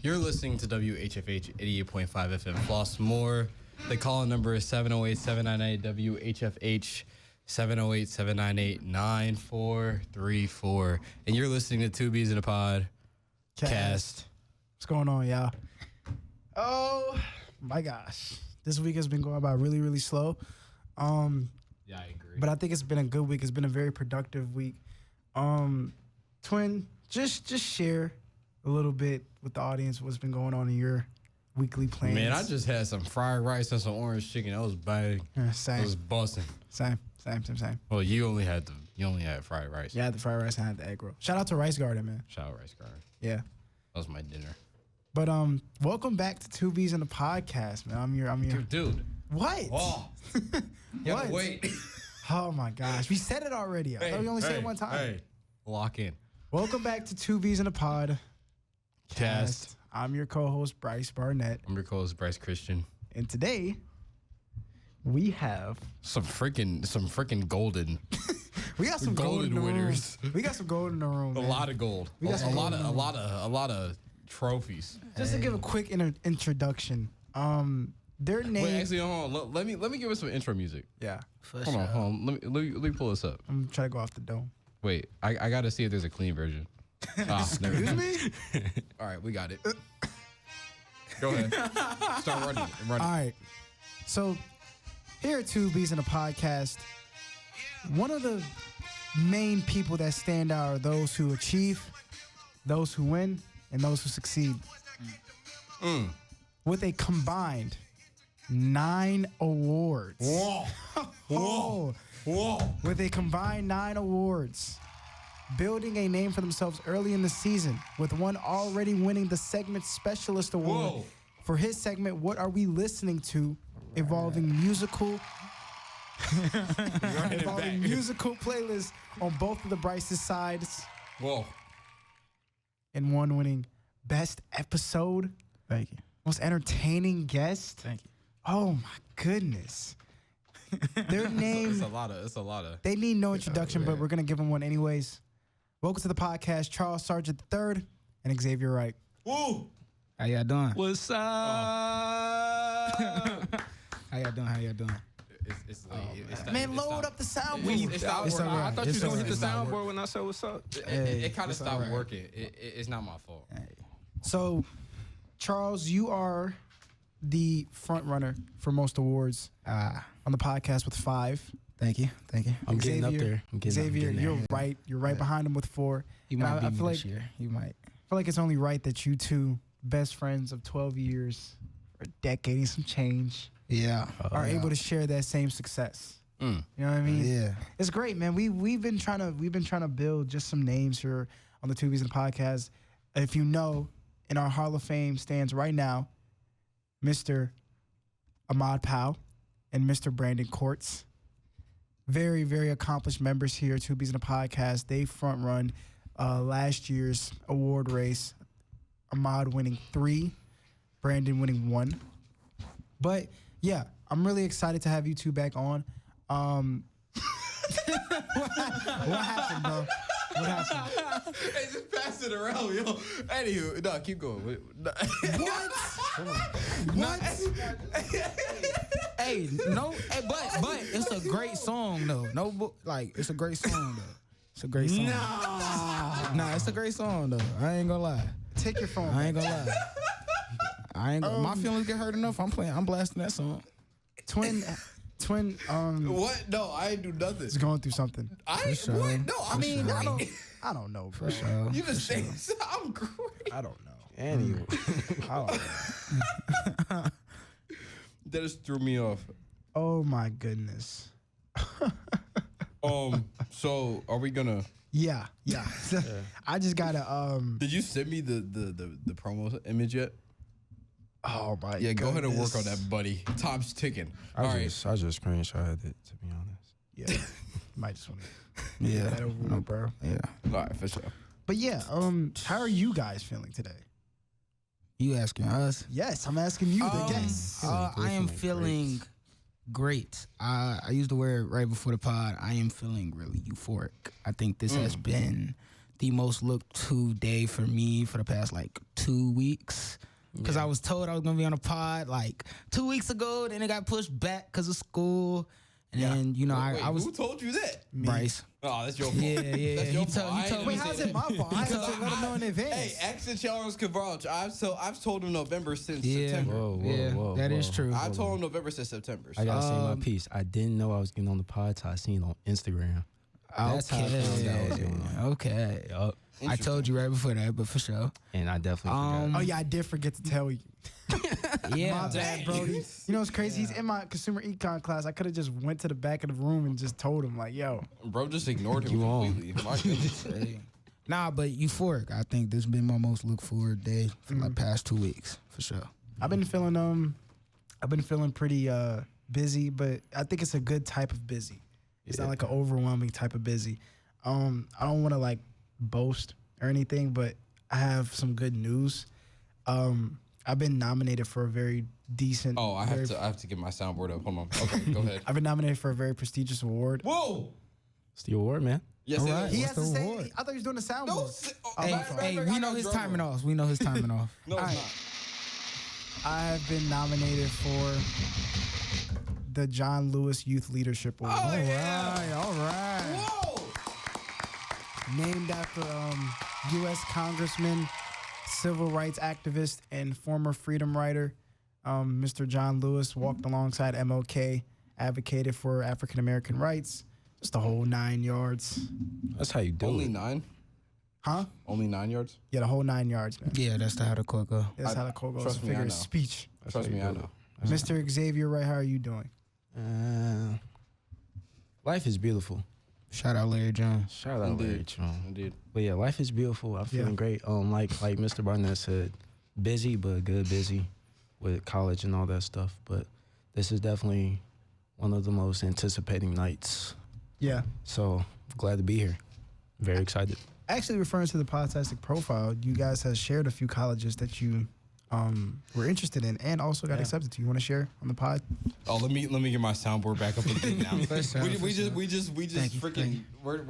You're listening to WHFH 88.5 FM Flossmoor. The call number is 708-798-WHFH, 708-798-9434. And you're listening to Two B's in a Pod cast. What's going on, y'all? Oh, my gosh. This week has been going by really, really slow. Yeah, I agree. But I think it's been a good week. It's been a very productive week. Twin, just share a little bit with the audience what's been going on in your weekly plans. Man, I just had some fried rice and some orange chicken. That was bang. Same. It was busting. Same. Well, you only had fried rice. Yeah, I had the fried rice and I had the egg roll. Shout out to Rice Garden, man. Shout out Rice Garden. Yeah. That was my dinner. But welcome back to Two B's in the Podcast, man. I'm your Dude. What? Oh. What? Wait. Oh my gosh. We said it already. I thought we only said it one time. Hey. Lock in. Welcome back to Two B's in the Pod Cast. I'm your co-host Bryce Barnett. I'm your co-host Bryce Christian. And today we have some freaking golden. We got some golden winners. We got some gold in the room. A man. lot of gold. We got a lot of trophies. Just to give a quick introduction. Their name. Wait, actually, hold on. Let me give us some intro music. Yeah. Hold on. Let me pull this up. I'm trying to go off the dome. Wait, I got to see if there's a clean version. Excuse me? All right, we got it. Go ahead. Start running. All right. So here at Two B's in the Podcast, one of the main people that stand out are those who achieve, those who win, and those who succeed. With a combined 9 awards. Whoa. With a combined 9 awards. Building a name for themselves early in the season, with one already winning the segment specialist award for his segment, What Are We Listening To? Involving musical playlists on both of the Bryce's sides. Whoa. And one winning best episode. Thank you. Most entertaining guest. Thank you. Oh my goodness. Their name. It's a lot of. They need no introduction, but we're gonna give them one anyways. Welcome to the podcast, Charles Sargent III and Xavier Wright. Woo! How y'all doing? What's up? How y'all doing? It's Man, load up the sound. It's not working. I thought you was gonna hit the soundboard when I said what's up. It kind of stopped working. It's not my fault. So, Charles, you are the front runner for most awards on the podcast with 5. Thank you. I'm getting up there. Xavier, you're right. You're right behind him with 4. You might beat me this year. You might. I feel like it's only right that you two, best friends of 12 years, or a decade and some change, are able to share that same success. You know what I mean? Yeah. It's great, man. We've been trying to build just some names here on the Two B's in the Podcast. If you know, in our Hall of Fame stands right now, Mr. Ahmad Powell and Mr. Brandon Courts. Very, very accomplished members here at Two B's in the Podcast. They front run last year's award race. Ahmad winning 3, Brandon winning 1. But yeah, I'm really excited to have you two back on. What happened, bro? What happened? Hey, just pass it around, yo. Anywho, no, keep going. What? Hey, no, but it's a great song though. It's a great song though. It's a great song. Nah, it's a great song though. I ain't gonna lie. Take your phone. I ain't gonna lie. My feelings get hurt enough. I'm blasting that song. Twin. What? No, I ain't do nothing. Is going through something. Sure. What? No, I mean, I don't know, bro. Sure. You just say I'm great. I don't know. Anyway. I don't know. That just threw me off. Oh my goodness. So are we gonna? Yeah. I just gotta. Did you send me the promo image yet? Oh my. Yeah, go ahead and work on goodness. that, buddy. Time's ticking. I just screenshotted it, to be honest. Yeah. Might just want to. Yeah. That over with, bro. Yeah. All right, for sure. But yeah. How are you guys feeling today? You asking us? Yes, I'm asking you. The guests. I am feeling great. I used the word right before the pod. I am feeling really euphoric. I think this has been the most looked to day for me for the past 2 weeks. because I was told I was gonna be on a pod like 2 weeks ago. Then it got pushed back because of school. And then, you know, Wait, I was... Who told you that? Bryce. Oh, that's your fault. Yeah. That's your fault. Wait, how's it my fault? I had to let him know in advance. Hey, X and Charles can vouch. I've told him November since Yeah. September. Whoa, That is true. I told him November since September. I gotta say my piece. I didn't know I was getting on the pod till I seen it on Instagram. That's how I found out I was going on. Okay. Yup. I told you right before that, but for sure. And I definitely forgot. Oh yeah, I did forget to tell you. Yeah. My bad, Brody. You know what's crazy? He's in my consumer econ class. I could have just went to the back of the room and just told him like, "Yo, Bro just ignored him completely. My goodness. Nah, but euphoric. I think this has been my most look forward day for like past 2 weeks, for sure. I've been feeling pretty busy, but I think it's a good type of busy. It's not like an overwhelming type of busy. I don't want to like boast or anything, but I have some good news. I've been nominated for a very decent. Oh, I have to get my soundboard up. Hold on. Okay, go ahead. I've been nominated for a very prestigious award. Whoa. It's the award, man. Yes, All it right. is. He has to What's the say. award? I thought he was doing the soundboard. No, Hey, matter of fact, we I know got his drum timing roll. off. We know his timing off. No, it's All right. not. I have been nominated for the John Lewis Youth Leadership Award. Oh, yeah. All right. Whoa. Named after U.S. Congressman, civil rights activist, and former freedom writer, Mr. John Lewis walked alongside MLK, advocated for African American rights, just the whole 9 yards. That's how you do Only it. 9? Huh? Only 9 yards? Yeah, the whole 9 yards, man. Yeah, that's how the quote go. That's how the quote goes. trust It's a me, I figure of know. speech. That's Trust how you me, I do know. it. Mr. Xavier, right? How are you doing? Life is beautiful. Shout out Larry Jones. Shout out Larry Jones. Indeed. But yeah, life is beautiful. I'm feeling great. Like Mr. Barnett said, busy but good busy with college and all that stuff. But this is definitely one of the most anticipating nights. Yeah. So glad to be here. Very excited. Actually, referring to the podtastic profile, you guys have shared a few colleges that you were interested in and also got accepted to. You want to share on the pod? Oh, let me get my soundboard back up again now. we just Thank you. we're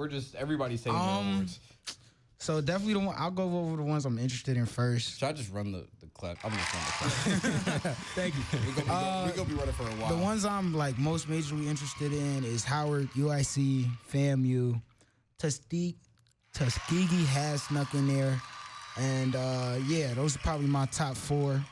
just everybody's saying their words. So definitely the one I'll go over the ones I'm interested in first. Should I just run the clap? I'm just run the clap. Thank you. We're gonna be running for a while. The ones I'm like most majorly interested in is Howard, UIC, FAMU, Tuskegee has snuck in there, and yeah, those are probably my top 4.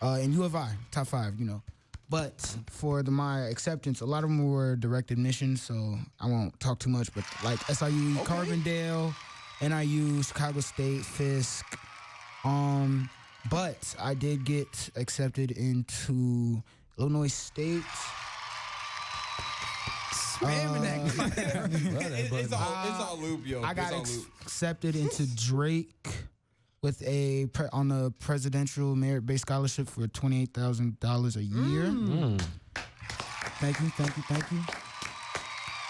And U of I, top 5, you know. But for my acceptance, a lot of them were direct admissions, so I won't talk too much. But like SIU, Carbondale, NIU, Chicago State, Fisk. But I did get accepted into Illinois State. It's all loop, yo. I got It's all loop. accepted into Drake with on the presidential merit-based scholarship for $28,000 a year. Thank you.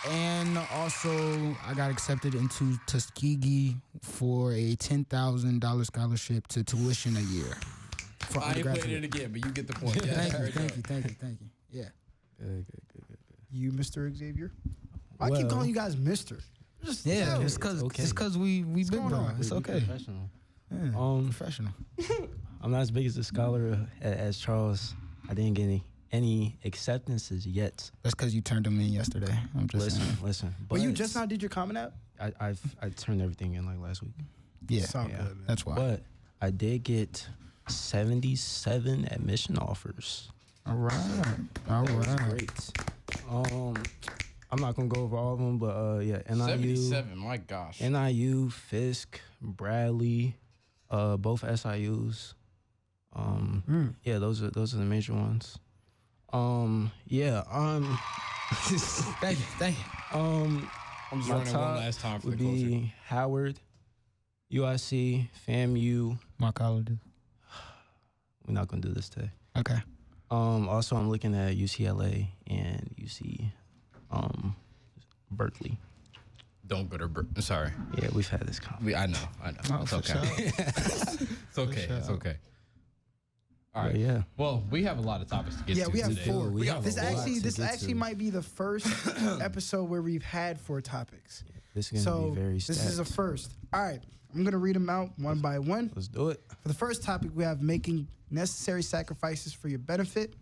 And also, I got accepted into Tuskegee for a $10,000 scholarship to tuition a year. For I ain't playing undergraduate. it again, but you get the point. Yeah, Thank you. Yeah. Good. You, Mr. Xavier? I keep calling you guys Mr. Just Yeah, tell it's me. because we big going bro. on? It's okay. Professional. Yeah, professional. I'm not as big as a scholar as Charles. I didn't get any acceptances yet. That's because you turned them in yesterday. I'm just saying. Listen. But you just now did your Common App? I turned everything in like last week. Yeah, It's all good, man. that's why. But I did get 77 admission offers. All right. That was great. I'm not gonna go over all of them, but yeah, NIU, 77. My gosh. NIU, Fisk, Bradley, both SIUs. Yeah, those are the major ones. Yeah. Thank you. I'm just my running one top last time for would the closer. be Howard, UIC, FAMU. My colleges. We're not gonna do this today. Okay. Also, I'm looking at UCLA and UC, Berkeley. Don't go to sorry. Yeah, we've had this conversation. I know. Oh, It's for okay. It's okay. sure. It's okay. All right. But yeah. Well, we have a lot of topics to get Yeah, to we have today. 4. We have This a lot actually to get might be the first episode where we've had 4 topics. This is going to be very stacked. This is a first. All right. I'm going to read them out one by one. Let's do it. For the first topic, we have making necessary sacrifices for your benefit.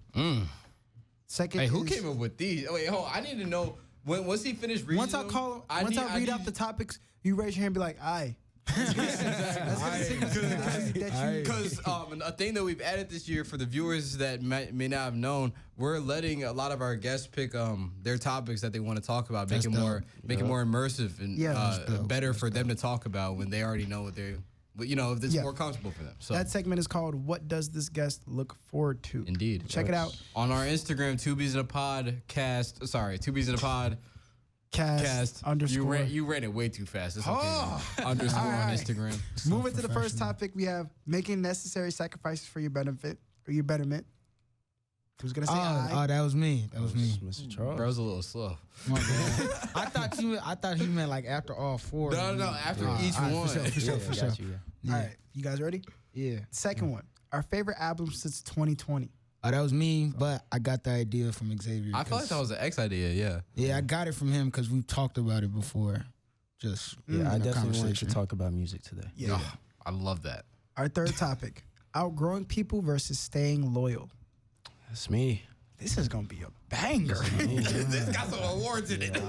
Second Hey, is, who came up with these? Wait, hold on. I need to know, once he finished reading once I them, call, once I read out the topics, you raise your hand and be like, aye. Because a thing that we've added this year for the viewers that may not have known, we're letting a lot of our guests pick their topics that they want to talk about, make it more immersive and better for them to talk about when they already know what they're, if it's more comfortable for them. So that segment is called "What Does This Guest Look Forward to?" Indeed, check it out on our Instagram, Two B's in a Podcast. Sorry, Two B's in a Pod. Cast underscore. You ran it way too fast. It's okay. Underscore on Instagram. Moving to the first topic, we have making necessary sacrifices for your benefit or your betterment. Who's gonna say aye? Oh, that was me. That was me. Mr. Charles. Bro's a little slow. My bad. I thought he meant like after all four. No, after each one. For sure. All right, you guys ready? Yeah. Second one, our favorite album since 2020. Oh, that was me, but I got the idea from Xavier. I feel like that was an X idea, yeah. Yeah, I got it from him because we've talked about it before. Just I definitely wanted to talk about music today. Yeah. I love that. Our third topic, outgrowing people versus staying loyal. That's me. This is gonna be a banger. This got some awards in it. Some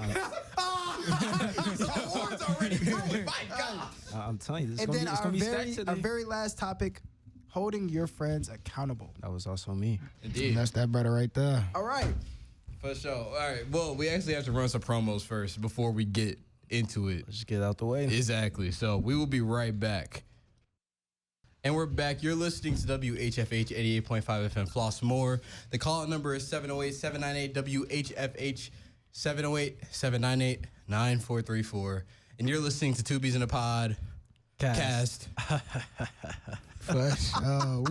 awards already going. My God. I'm telling you, this is And then going to be stacked today. our very last topic, holding your friends accountable. That was also me. Indeed. That's that brother right there. All right. For sure. All right. Well, we actually have to run some promos first before we get into it. Let's get out the way. Exactly. So we will be right back. And we're back. You're listening to WHFH 88.5 FM Flossmoor. The call-out number is 708-798-WHFH, 708-798-9434. And you're listening to Two B's in a Pod. Cast. We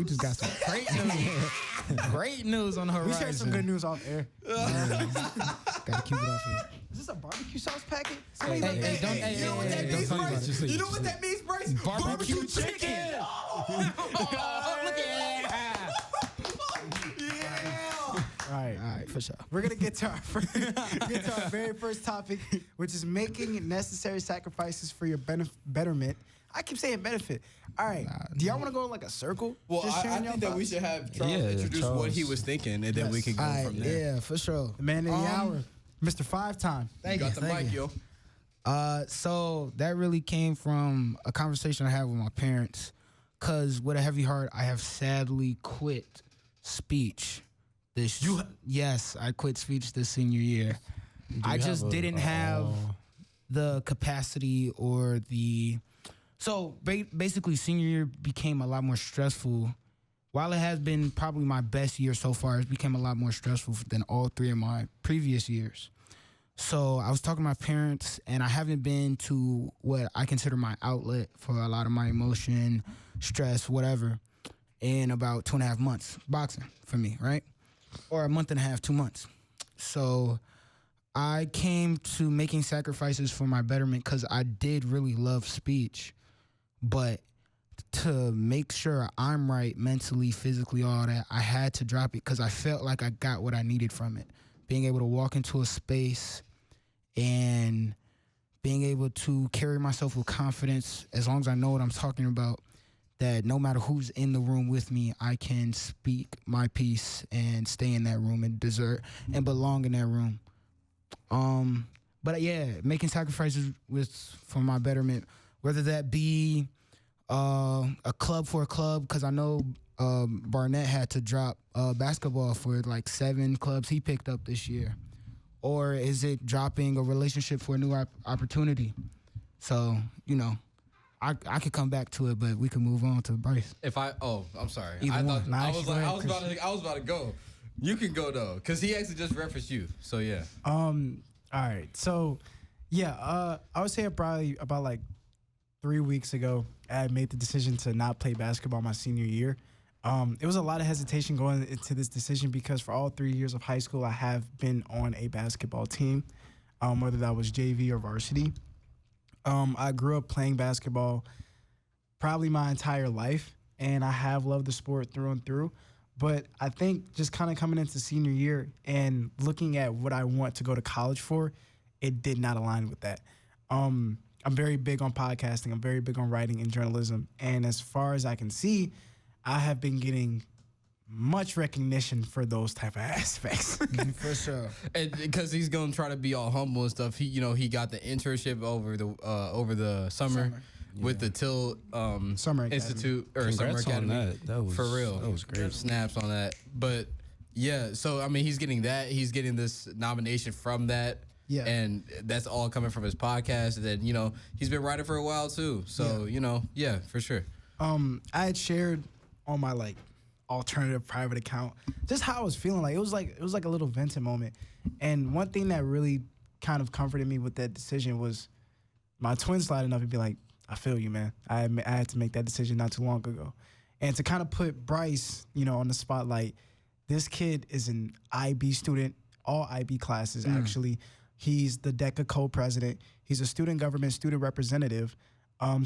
just got some great news. Great news on the horizon. We shared some good news off air. Gotta keep it off here. Is this a barbecue sauce packet? You know what that means, Bryce? You know what that means, Bryce? Barbecue chicken. Look at All right, for sure. We're gonna get to our very first topic, which is making necessary sacrifices for your betterment. I keep saying benefit. All right, do y'all want to go in like a circle? Well, I think that we should have Charles introduce what he was thinking, and then we can go from there. Yeah, for sure. The man in the hour, Mr. 5-time. You got the mic, yo. So that really came from a conversation I had with my parents, because with a heavy heart, I have sadly quit speech. Yes, I quit speech this senior year. I just didn't have the capacity or the... So basically, senior year became a lot more stressful. While it has been probably my best year so far, it became a lot more stressful than all three of my previous years. So I was talking to my parents, and I haven't been to what I consider my outlet for a lot of my emotion, stress, whatever, in about 2.5 months. Boxing for me, right? Or a month and a half, 2 months. So I came to making sacrifices for my betterment because I did really love speech. But to make sure I'm right mentally, physically, all that, I had to drop it because I felt like I got what I needed from it. Being able to walk into a space and being able to carry myself with confidence, as long as I know what I'm talking about, that no matter who's in the room with me, I can speak my piece and stay in that room and belong in that room. But yeah, making sacrifices for my betterment, whether that be a club for a club, because I know Barnett had to drop basketball for like 7 clubs he picked up this year. Or is it dropping a relationship for a new opportunity? So, I could come back to it, but we can move on to Bryce. I'm sorry. I was about to go. You can go though, because he actually just referenced you. So yeah. All right. So, yeah. I would say probably about like 3 weeks ago, I made the decision to not play basketball my senior year. It was a lot of hesitation going into this decision because for all 3 years of high school, I have been on a basketball team, whether that was JV or varsity. I grew up playing basketball probably my entire life, and I have loved the sport through and through. But I think just kind of coming into senior year and looking at what I want to go to college for, it did not align with that. I'm very big on podcasting. I'm very big on writing and journalism. And as far as I can see, I have been getting much recognition for those type of aspects. For sure. And because he's gonna try to be all humble and stuff, he got the internship over the summer. With the Till Summer Institute or Congrats Summer Academy. on that. That was for real. That was great. Snaps on that. But yeah, so I mean, he's getting that. He's getting this nomination from that. Yeah. And that's all coming from his podcast. And then, he's been writing for a while too. So, yeah, for sure. I had shared on my alternative private account just how I was feeling. It was like a little venting moment. And one thing that really kind of comforted me with that decision was my twin sliding up and be like, I feel you, man. I had to make that decision not too long ago. And to kind of put Bryce, on the spotlight, this kid is an IB student, all IB classes, actually. He's the DECA co-president. He's a student government student representative.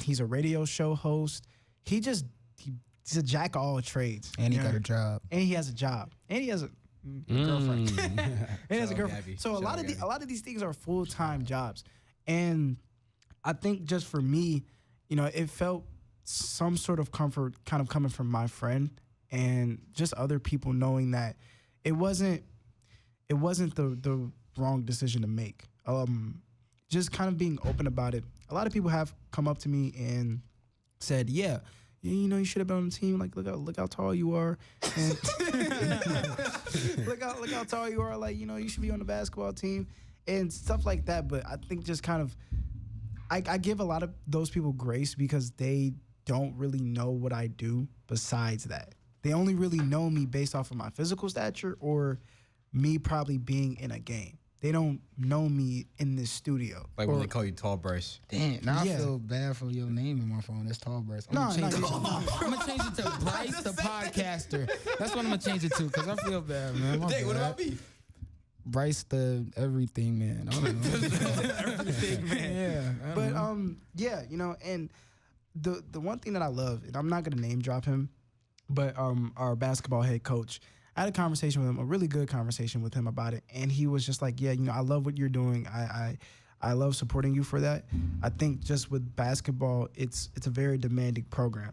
He's a radio show host. He's a jack of all trades. And he got a job. And he has a job. And he has a girlfriend. And he has a girlfriend. Gabby. So a lot of these things are full-time jobs. And I think just for me, it felt some sort of comfort kind of coming from my friend and just other people knowing that it wasn't the wrong decision to make. Just kind of being open about it. A lot of people have come up to me and said, yeah, you should have been on the team. Like, look how tall you are. And look how tall you are. Like, you should be on the basketball team and stuff like that. But I think just kind of, I give a lot of those people grace because they don't really know what I do besides that. They only really know me based off of my physical stature or me probably being in a game. They don't know me in this studio. Like when they call you Tall Bryce. Damn, now I feel bad for your name in my phone. That's Tall Bryce. I'm gonna change it to Bryce the podcaster. That's what I'm gonna change it to because I feel bad, man. Dang, what about me? Bryce the everything man. I don't know. Everything, man. Yeah. But and the one thing that I love, and I'm not gonna name drop him, but our basketball head coach, I had a conversation with him, a really good conversation with him about it, and he was just like, yeah, I love what you're doing. I love supporting you for that. I think just with basketball, it's a very demanding program.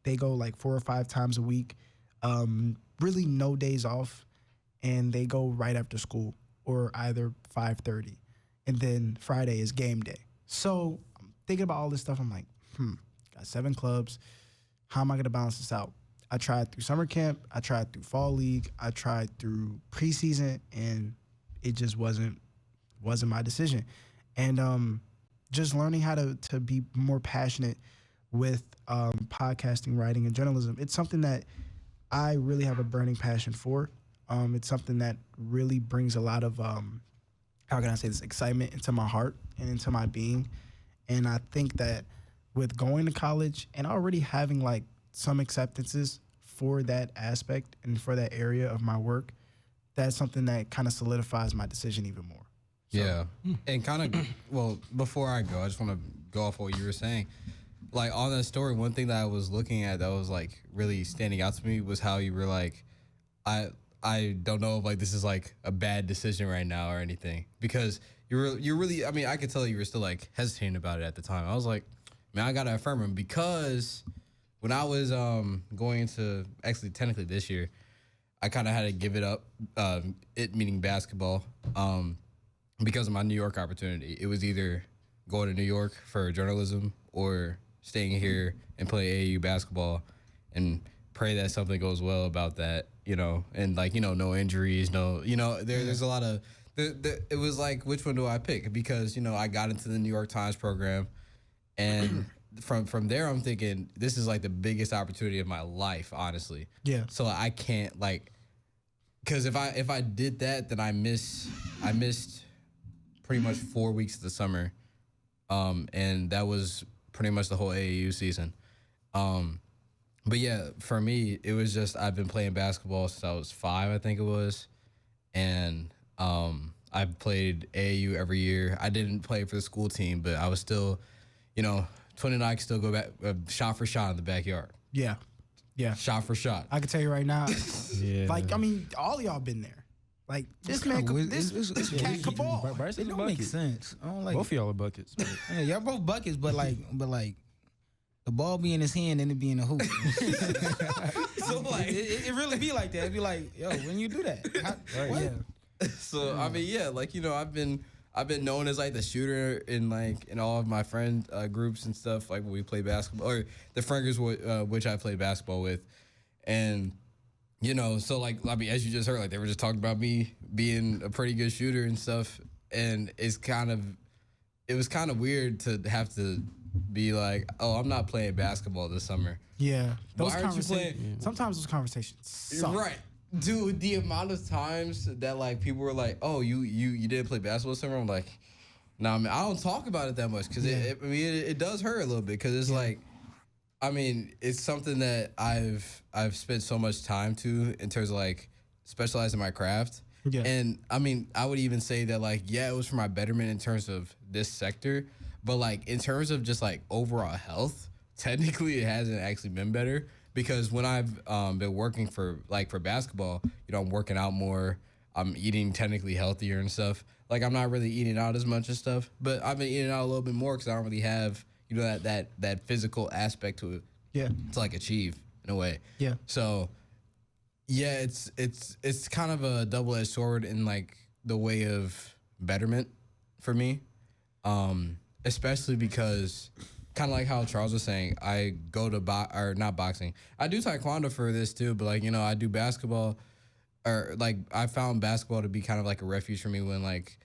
They go like 4 or 5 times a week, really no days off, and they go right after school or either 5:30, and then Friday is game day. So I'm thinking about all this stuff. I'm like, got 7 clubs. How am I gonna balance this out? I tried through summer camp. I tried through fall league. I tried through preseason, and it just wasn't my decision. And just learning how to be more passionate with podcasting, writing, and journalism. It's something that I really have a burning passion for. It's something that really brings a lot of how can I say this, excitement into my heart and into my being. And I think that with going to college and already having like some acceptances for that aspect and for that area of my work, that's something that kind of solidifies my decision even more. So. Yeah. And kind of, before I go, I just want to go off what you were saying. Like on that story, one thing that I was looking at that was like really standing out to me was how you were like, I don't know if like this is like a bad decision right now or anything, because you're really, I mean, I could tell you were still like hesitating about it at the time. I was like, man, I got to affirm him, because when I was going into, actually technically this year, I kind of had to give it up, it meaning basketball, because of my New York opportunity. It was either going to New York for journalism or staying here and play AAU basketball and pray that something goes well about that, and like, no injuries, there's a lot of, it was like, which one do I pick? Because, I got into the New York Times program, and from there, I'm thinking this is like the biggest opportunity of my life, honestly. Yeah. So I can't because if I did that, then I missed pretty much 4 weeks of the summer, and that was pretty much the whole AAU season. But yeah, for me, it was just I've been playing basketball since I was 5, I think it was, and I've played AAU every year. I didn't play for the school team, but I was still, Twin and I could still go back shot for shot in the backyard. Yeah. Yeah. Shot for shot. I can tell you right now, Yeah. like, I mean, all of y'all been there. Like this man, this cat can ball. Bryce It is a don't make bucket. sense. I don't like Both of y'all are buckets. Yeah, y'all both buckets, but like the ball be in his hand and it be in the hoop. So like it really be like that. It'd be like, yo, when you do that, what? Yeah. So I mean, yeah, like I've been known as like the shooter in all of my friend groups and stuff, like when we play basketball, or the friend groups which I played basketball with, and so like I mean, as you just heard, like they were just talking about me being a pretty good shooter and stuff, and it was kind of weird to have to be like, oh, I'm not playing basketball this summer. Yeah, those Why aren't you conversations. playing? Sometimes those conversations suck. Right. Dude, the amount of times that like people were like, "Oh, you didn't play basketball this summer," I'm like, "Nah, I mean, I don't talk about it that much because it does hurt a little bit because it's like, I mean, it's something that I've spent so much time to in terms of like specializing my craft, and I mean, I would even say that like, yeah, it was for my betterment in terms of this sector, but like in terms of just like overall health, technically it hasn't actually been better. Because when I've been working for basketball, I'm working out more. I'm eating technically healthier and stuff. Like I'm not really eating out as much and stuff, but I've been eating out a little bit more because I don't really have that physical aspect to it. Yeah. To like achieve in a way. Yeah. So yeah, it's kind of a double-edged sword in like the way of betterment for me, especially because. Kind of like how Charles was saying, I go to not boxing. I do taekwondo for this too, but like I do basketball, or like I found basketball to be kind of like a refuge for me when like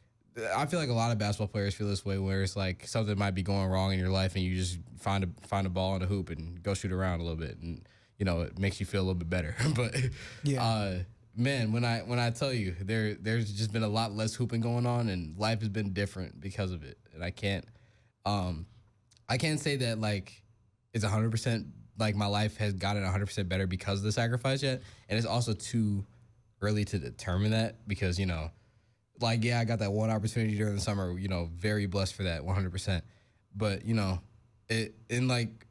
I feel like a lot of basketball players feel this way, where it's like something might be going wrong in your life and you just find a ball in a hoop and go shoot around a little bit, and it makes you feel a little bit better. But man, when I tell you there's just been a lot less hooping going on and life has been different because of it, and I can't say that like it's 100% like my life has gotten 100% better because of the sacrifice yet, and it's also too early to determine that because like I got that one opportunity during the summer, very blessed for that 100%, but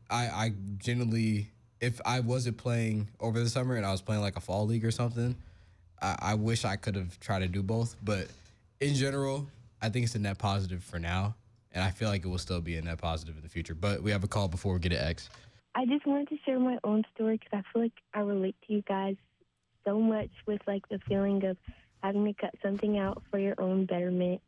I genuinely, if I wasn't playing over the summer and I was playing like a fall league or something, I wish I could have tried to do both, but in general I think it's a net positive for now. And I feel like it will still be a net positive in the future. But we have a call before we get to X. I just wanted to share my own story because I feel like I relate to you guys so much with like the feeling of having to cut something out for your own betterment.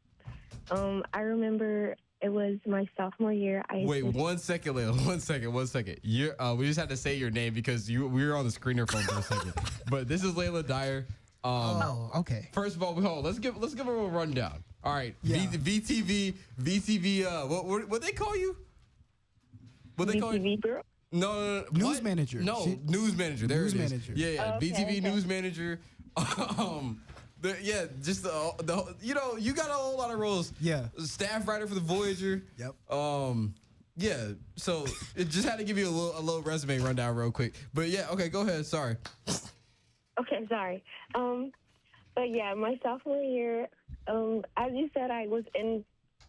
I remember it was my sophomore year. Wait, 1 second, Layla. 1 second. 1 second. We just had to say your name because we were on the screener phone for a second. But this is Layla Dyer. Okay. First of all, let's give her a rundown. All right, Yeah. VTV. What they call you? What they call you? VTV girl? No. News what? manager. No, news manager. There News it is. manager. Yeah. Okay, VTV okay. news manager. Just the you got a whole lot of roles. Yeah. Staff writer for the Voyager. Yep. Yeah. So it just had to give you a little resume rundown real quick. But yeah, okay, go ahead. Sorry. Okay, sorry. But yeah, my sophomore year, as you said, I was in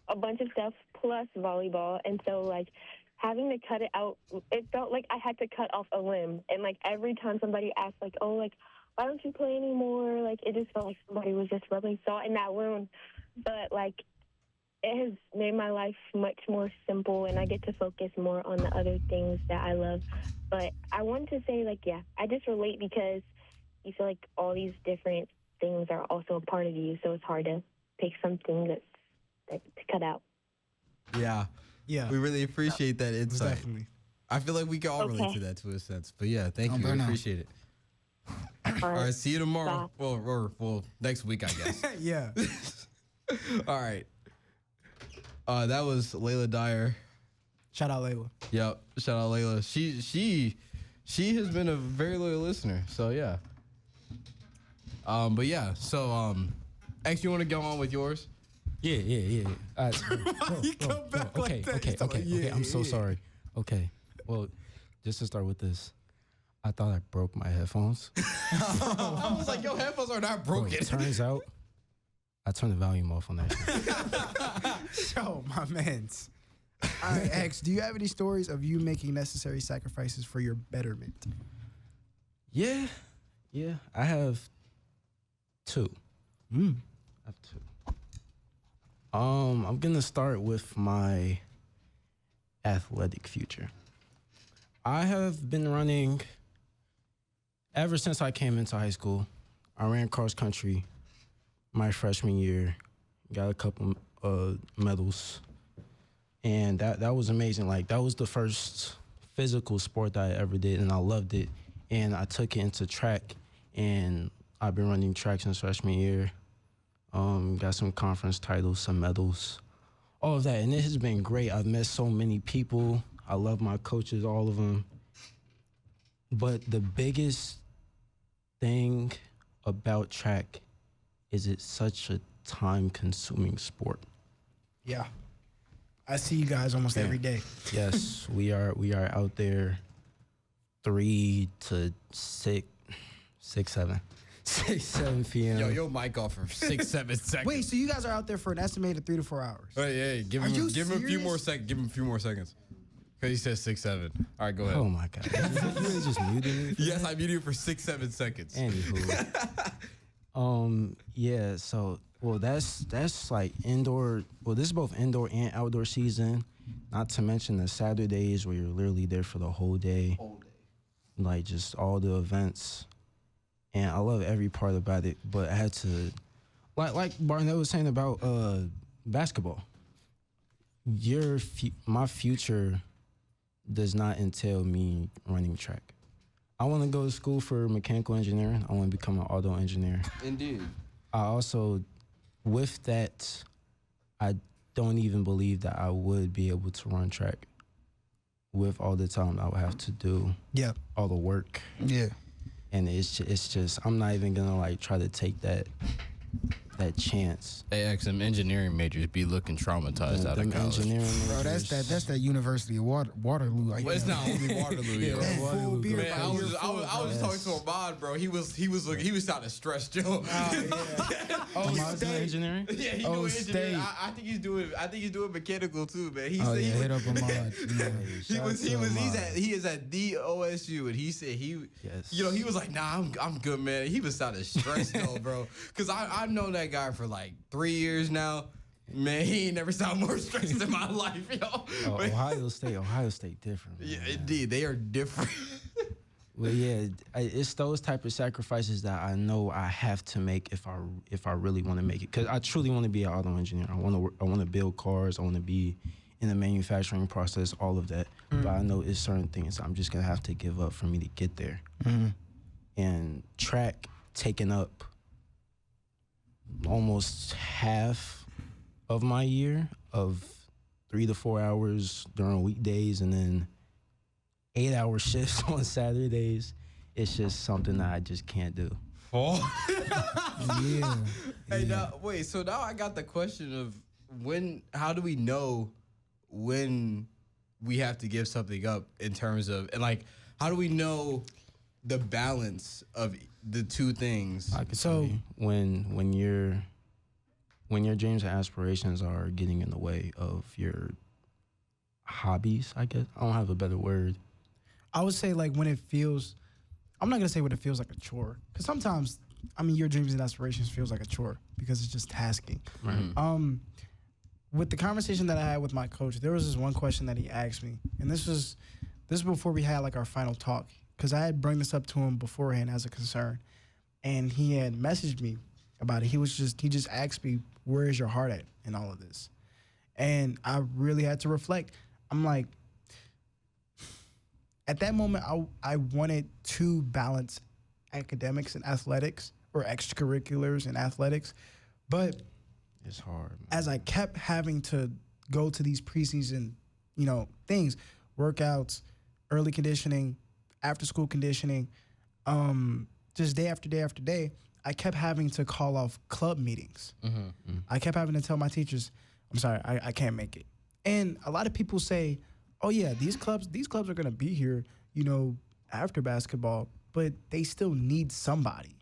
a bunch of stuff plus volleyball. And so, like, having to cut it out, it felt like I had to cut off a limb. And, like, every time somebody asked, like, oh, like, why don't you play anymore? Like, it just felt like somebody was just rubbing salt in that wound. But, like, it has made my life much more simple, and I get to focus more on the other things that I love. But I wanted to say, like, yeah, I just relate because you feel like all these different things are also a part of you, so it's hard to pick something that to cut out. Yeah. Yeah. We really appreciate that insight. Definitely. I feel like we can all relate Okay. to that to a sense. But yeah, thank Don't you. burn We out. appreciate it. All All right, see you tomorrow. Bye. Well, next week, I guess. Yeah. All right. That was Layla Dyer. Shout out Layla. Yep. Shout out Layla. She has been a very loyal listener. So yeah. But yeah. So X, you want to go on with yours? Yeah. You come back like that? Okay. He's talking about, yeah, I'm so yeah. sorry. Okay. Well, just to start with this, I thought I broke my headphones. I was like, your headphones are not Well, broken. it turns out I turned the volume off on that shit. Yo, my mans. All right, X, do you have any stories of you making necessary sacrifices for your betterment? Yeah, I have two. I have two. I'm gonna start with my athletic future. I have been running ever since I came into high school. I ran cross country my freshman year, got a couple medals, and that was amazing. Like, that was the first physical sport that I ever did, and I loved it. And I took it into track, and I've been running track since freshman year. Got some conference titles, some medals, all of that, and it has been great. I've met so many people. I love my coaches, all of them. But the biggest thing about track is it's such a time-consuming sport. Yeah. I see you guys almost every day. Yes, we are out there 3 to 6, 7 p.m. Yo, your mic off for 6, 7 seconds. Wait, so you guys are out there for an estimated 3 to 4 hours? Hey, give him a few more seconds. Give him a few more seconds. Because he said 6, 7. All right, go ahead. Oh my God! You really just muted me? Yes, I muted you for 6, 7 seconds. Anywho, yeah. So, well, that's like indoor. Well, this is both indoor and outdoor season. Not to mention the Saturdays where you're literally there for the whole day. Like, just all the events, and I love every part about it. But I had to, like Barnett was saying about basketball. My future does not entail me running track. I want to go to school for mechanical engineering. I want to become an auto engineer. Indeed. I also, with that, I don't even believe that I would be able to run track with all the time I would have to do. Yeah. All the work. Yeah. And it's just I'm not even gonna like try to take that chance. Hey, some engineering majors be looking traumatized out of college. Bro, that's that University of Waterloo. Well, it's not only Waterloo, yo. Full beer Man, I was bro. just talking to a mod, bro. He was sounding stressed, yo. Engineering? Yeah, he doing engineering. I think he's doing mechanical too, man. He said he hit up a mod. He is at the OSU, and he said he was like, nah, I'm good, man. He was sounding stressed though, bro. Cause I've known that guy for like 3 years now. Man, he ain't never sound more stressed in my life, yo. Ohio State different. Man. Yeah, indeed, they are different. Well, yeah, it's those type of sacrifices that I know I have to make if I really want to make it. Cause I truly want to be an auto engineer. I want to build cars. I want to be in the manufacturing process, all of that. Mm-hmm. But I know it's certain things I'm just gonna have to give up for me to get there. Mm-hmm. And track taking up almost half of my year of 3 to 4 hours during weekdays and then 8-hour shifts on Saturdays. It's just something that I just can't do. Oh. Yeah. Hey, now, wait. So now I got the question of how do we know when we have to give something up in terms of, and like, how do we know the balance of the two things? I could tell you when your dreams and aspirations are getting in the way of your hobbies, I guess. I don't have a better word. I would say like when it feels, I'm not going to say when it feels like a chore. Because sometimes, I mean, your dreams and aspirations feels like a chore because it's just tasking. Right. With the conversation that I had with my coach, there was this one question that he asked me. And this was before we had like our final talk. Because I had brought this up to him beforehand as a concern. And he had messaged me about it. He just asked me, where is your heart at in all of this? And I really had to reflect. I'm like, at that moment, I wanted to balance academics and athletics, or extracurriculars and athletics. But it's hard, man. As I kept having to go to these preseason, things, workouts, early conditioning, after school conditioning, just day after day after day, I kept having to call off club meetings. Mm-hmm. Mm-hmm. I kept having to tell my teachers, I'm sorry, I can't make it. And a lot of people say, oh yeah, these clubs are gonna be here, after basketball, but they still need somebody,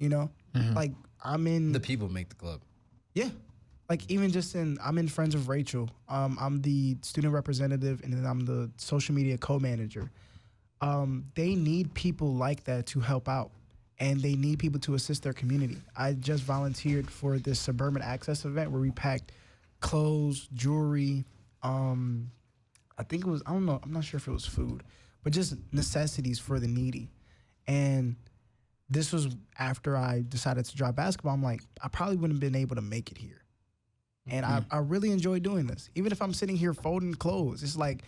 Mm-hmm. Like the people make the club. Yeah. Like even I'm in Friends of Rachel. I'm the student representative and then I'm the social media co-manager. They need people like that to help out. and they need people to assist their community. I just volunteered for this Suburban Access event where we packed clothes, jewelry, I think it was, I don't know, I'm not sure if it was food, but just necessities for the needy. And this was after I decided to drop basketball. I'm like, I probably wouldn't have been able to make it here. And I really enjoy doing this. Even if I'm sitting here folding clothes, it's like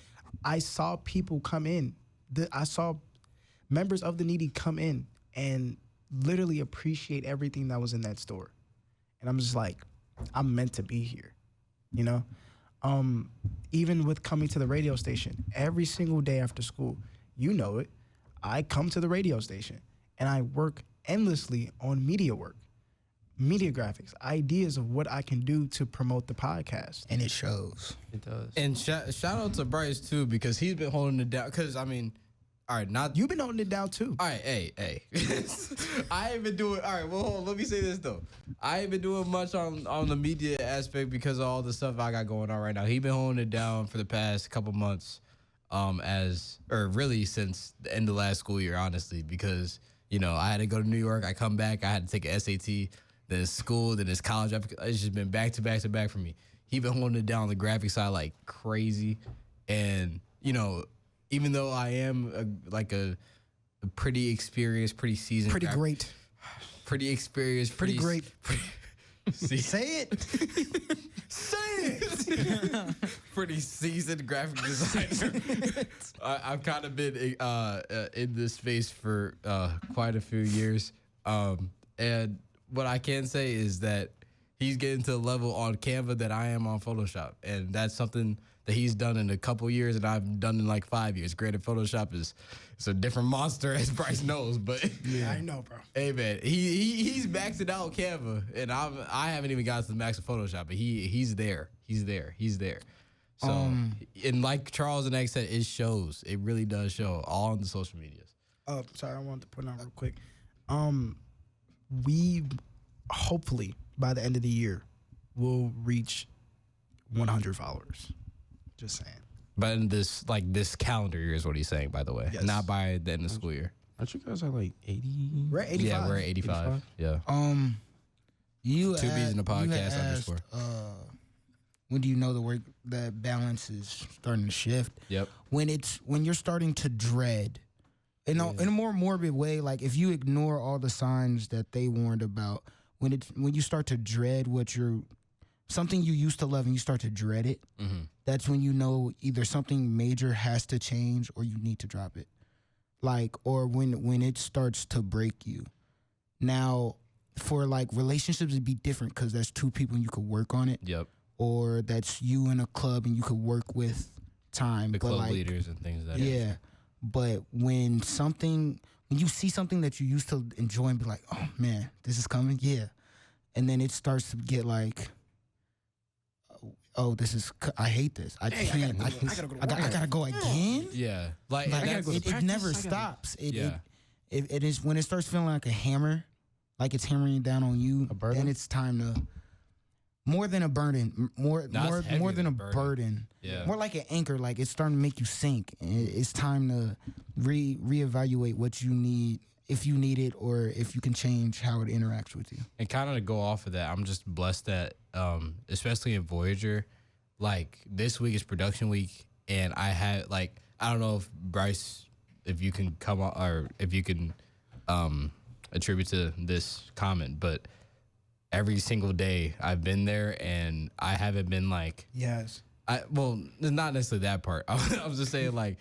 I saw people come in. I saw members of the needy come in and literally appreciate everything that was in that store. And I'm just like, I'm meant to be here, you know? Even with coming to the radio station, every single day after school, you know it, I come to the radio station and I work endlessly on media work, media graphics, ideas of what I can do to promote the podcast. And it shows. It does. And shout out to Bryce too, because he's been holding it down. Because I mean, all right, not You've been holding it down too. all right. Hey, I ain't been doing. All right, well, hold on, let me say this though. I ain't been doing much on the media aspect because of all the stuff I got going on right now. He been holding it down for the past couple months, really since the end of last school year, honestly, because you know I had to go to New York. I come back, I had to take an SAT. Then it's school, then it's college. It's just been back to back to back for me. He been holding it down on the graphic side like crazy, and you know, even though I am a pretty experienced, pretty seasoned, Pretty great. pretty experienced, Pretty great. Say it. Say it. pretty seasoned graphic designer. I've kind of been in this space for quite a few years, and what I can say is that he's getting to the level on Canva that I am on Photoshop, and that's something that he's done in a couple years and I've done in like 5 years. Granted, Photoshop is a different monster, as Bryce knows, but Yeah, I know, bro. hey man, he's maxing out Canva, and I haven't even got to the max of Photoshop, but he's there. So and like Charles and X said, it shows. It really does show all on the social medias. Sorry, I wanted to put it on real quick. We hopefully by the end of the year will reach 100 followers. Just saying. But in this calendar year is what he's saying, by the way. Yes. Not by the end of the school year. Aren't you guys at like 80? We're at 85. Yeah, we're at 85. Yeah. You Two B's in the you had podcast asked, underscore. when do you know the work that balance is starting to shift? Yep. When you're starting to dread, in a more morbid way, like if you ignore all the signs that they warned about, when you start to dread something you used to love and you start to dread it, that's when you know either something major has to change or you need to drop it. Like, or when it starts to break you. Now, for like relationships, it'd be different because that's two people and you could work on it. Yep. Or that's you in a club and you could work with time. The club like, leaders and things like that. Yeah. But when you see something that you used to enjoy and be like, oh man, this is coming, yeah. And then it starts to get like, oh, I hate this. I can't. I gotta go again. Yeah. Like it never stops. It is when it starts feeling like a hammer, like it's hammering down on you. Then it's time to more than a burden, more than a burden. Yeah. More like an anchor. Like it's starting to make you sink. And it's time to reevaluate what you need, if you need it, or if you can change how it interacts with you. And kind of to go off of that, I'm just blessed that, especially in Voyager, like this week is production week, and I had like, I don't know if Bryce, if you can come on, or if you can attribute to this comment, but every single day I've been there and I haven't been like, Yes. Not necessarily that part. I was just saying like,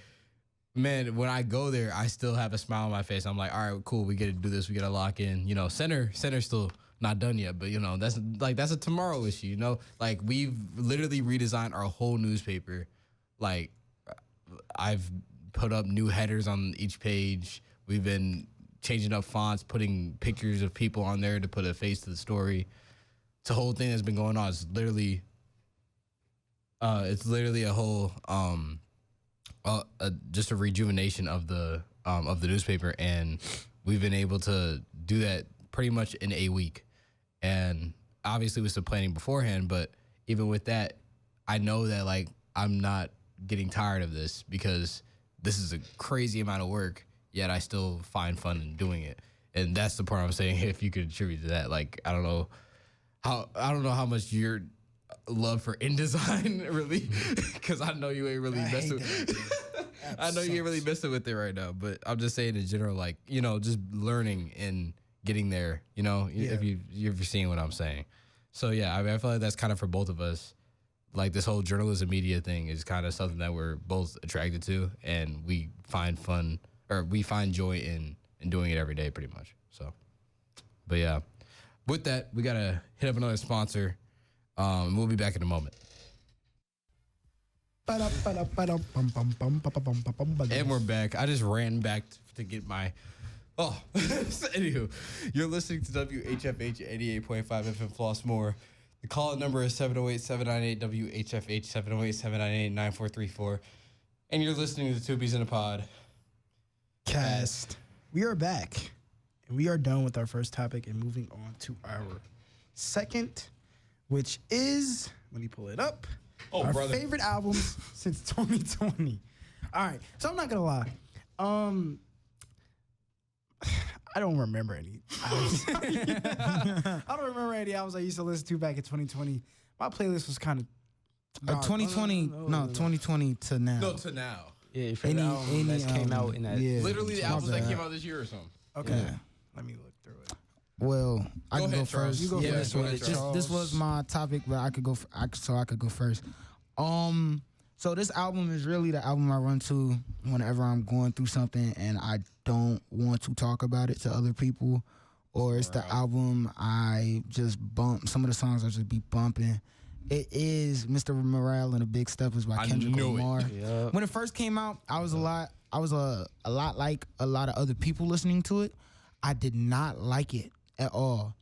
man, when I go there, I still have a smile on my face. I'm like, all right, cool. We got to do this. We got to lock in. You know, center's still not done yet, but you know, that's a tomorrow issue. You know, like we've literally redesigned our whole newspaper. Like I've put up new headers on each page. We've been changing up fonts, putting pictures of people on there to put a face to the story. It's a whole thing that's been going on. It's literally a whole just a rejuvenation of the newspaper, and we've been able to do that pretty much in a week. And obviously, we was some planning beforehand, but even with that, I know that like I'm not getting tired of this because this is a crazy amount of work. Yet I still find fun in doing it. And that's the part I'm saying. If you could attribute to that, like I don't know how much your love for InDesign really, because I know you ain't really messing. I know you ain't really messing with it right now, but I'm just saying in general, like just learning and getting there. If you're seeing what I'm saying. So yeah, I mean, I feel like that's kind of for both of us. Like this whole journalism media thing is kind of something that we're both attracted to, and we find fun or we find joy in doing it every day, pretty much. So, but yeah, with that, we gotta hit up another sponsor. We'll be back in a moment. And we're back. I just ran back to get my. Oh, anywho, you're listening to WHFH 88.5 FM Flossmoor. The call number is 708-798-WHFH, 708-798-9434. And you're listening to Tubies in a Pod. Cast. We are back. And we are done with our first topic and moving on to our second, which is, let me pull it up. Our favorite albums since 2020. All right. So I'm not going to lie. I don't remember any. I don't remember any albums I used to listen to back in 2020. My playlist was kind of 2020 to now. No, to now. Yeah, for the album that came out in that. Yeah, literally the albums that came out this year or something. Okay. Yeah. Let me look through it. Well, I can go Charles. first. You go first. Go ahead, Charles. This was my topic, but I could go first. So this album is really the album I run to whenever I'm going through something and I don't want to talk about it to other people, or it's the album I just bump. Some of the songs I just be bumping. It is Mr. Morale and the Big Steppers by Kendrick Lamar. Yep. When it first came out, I was a lot like a lot of other people listening to it. I did not like it at all.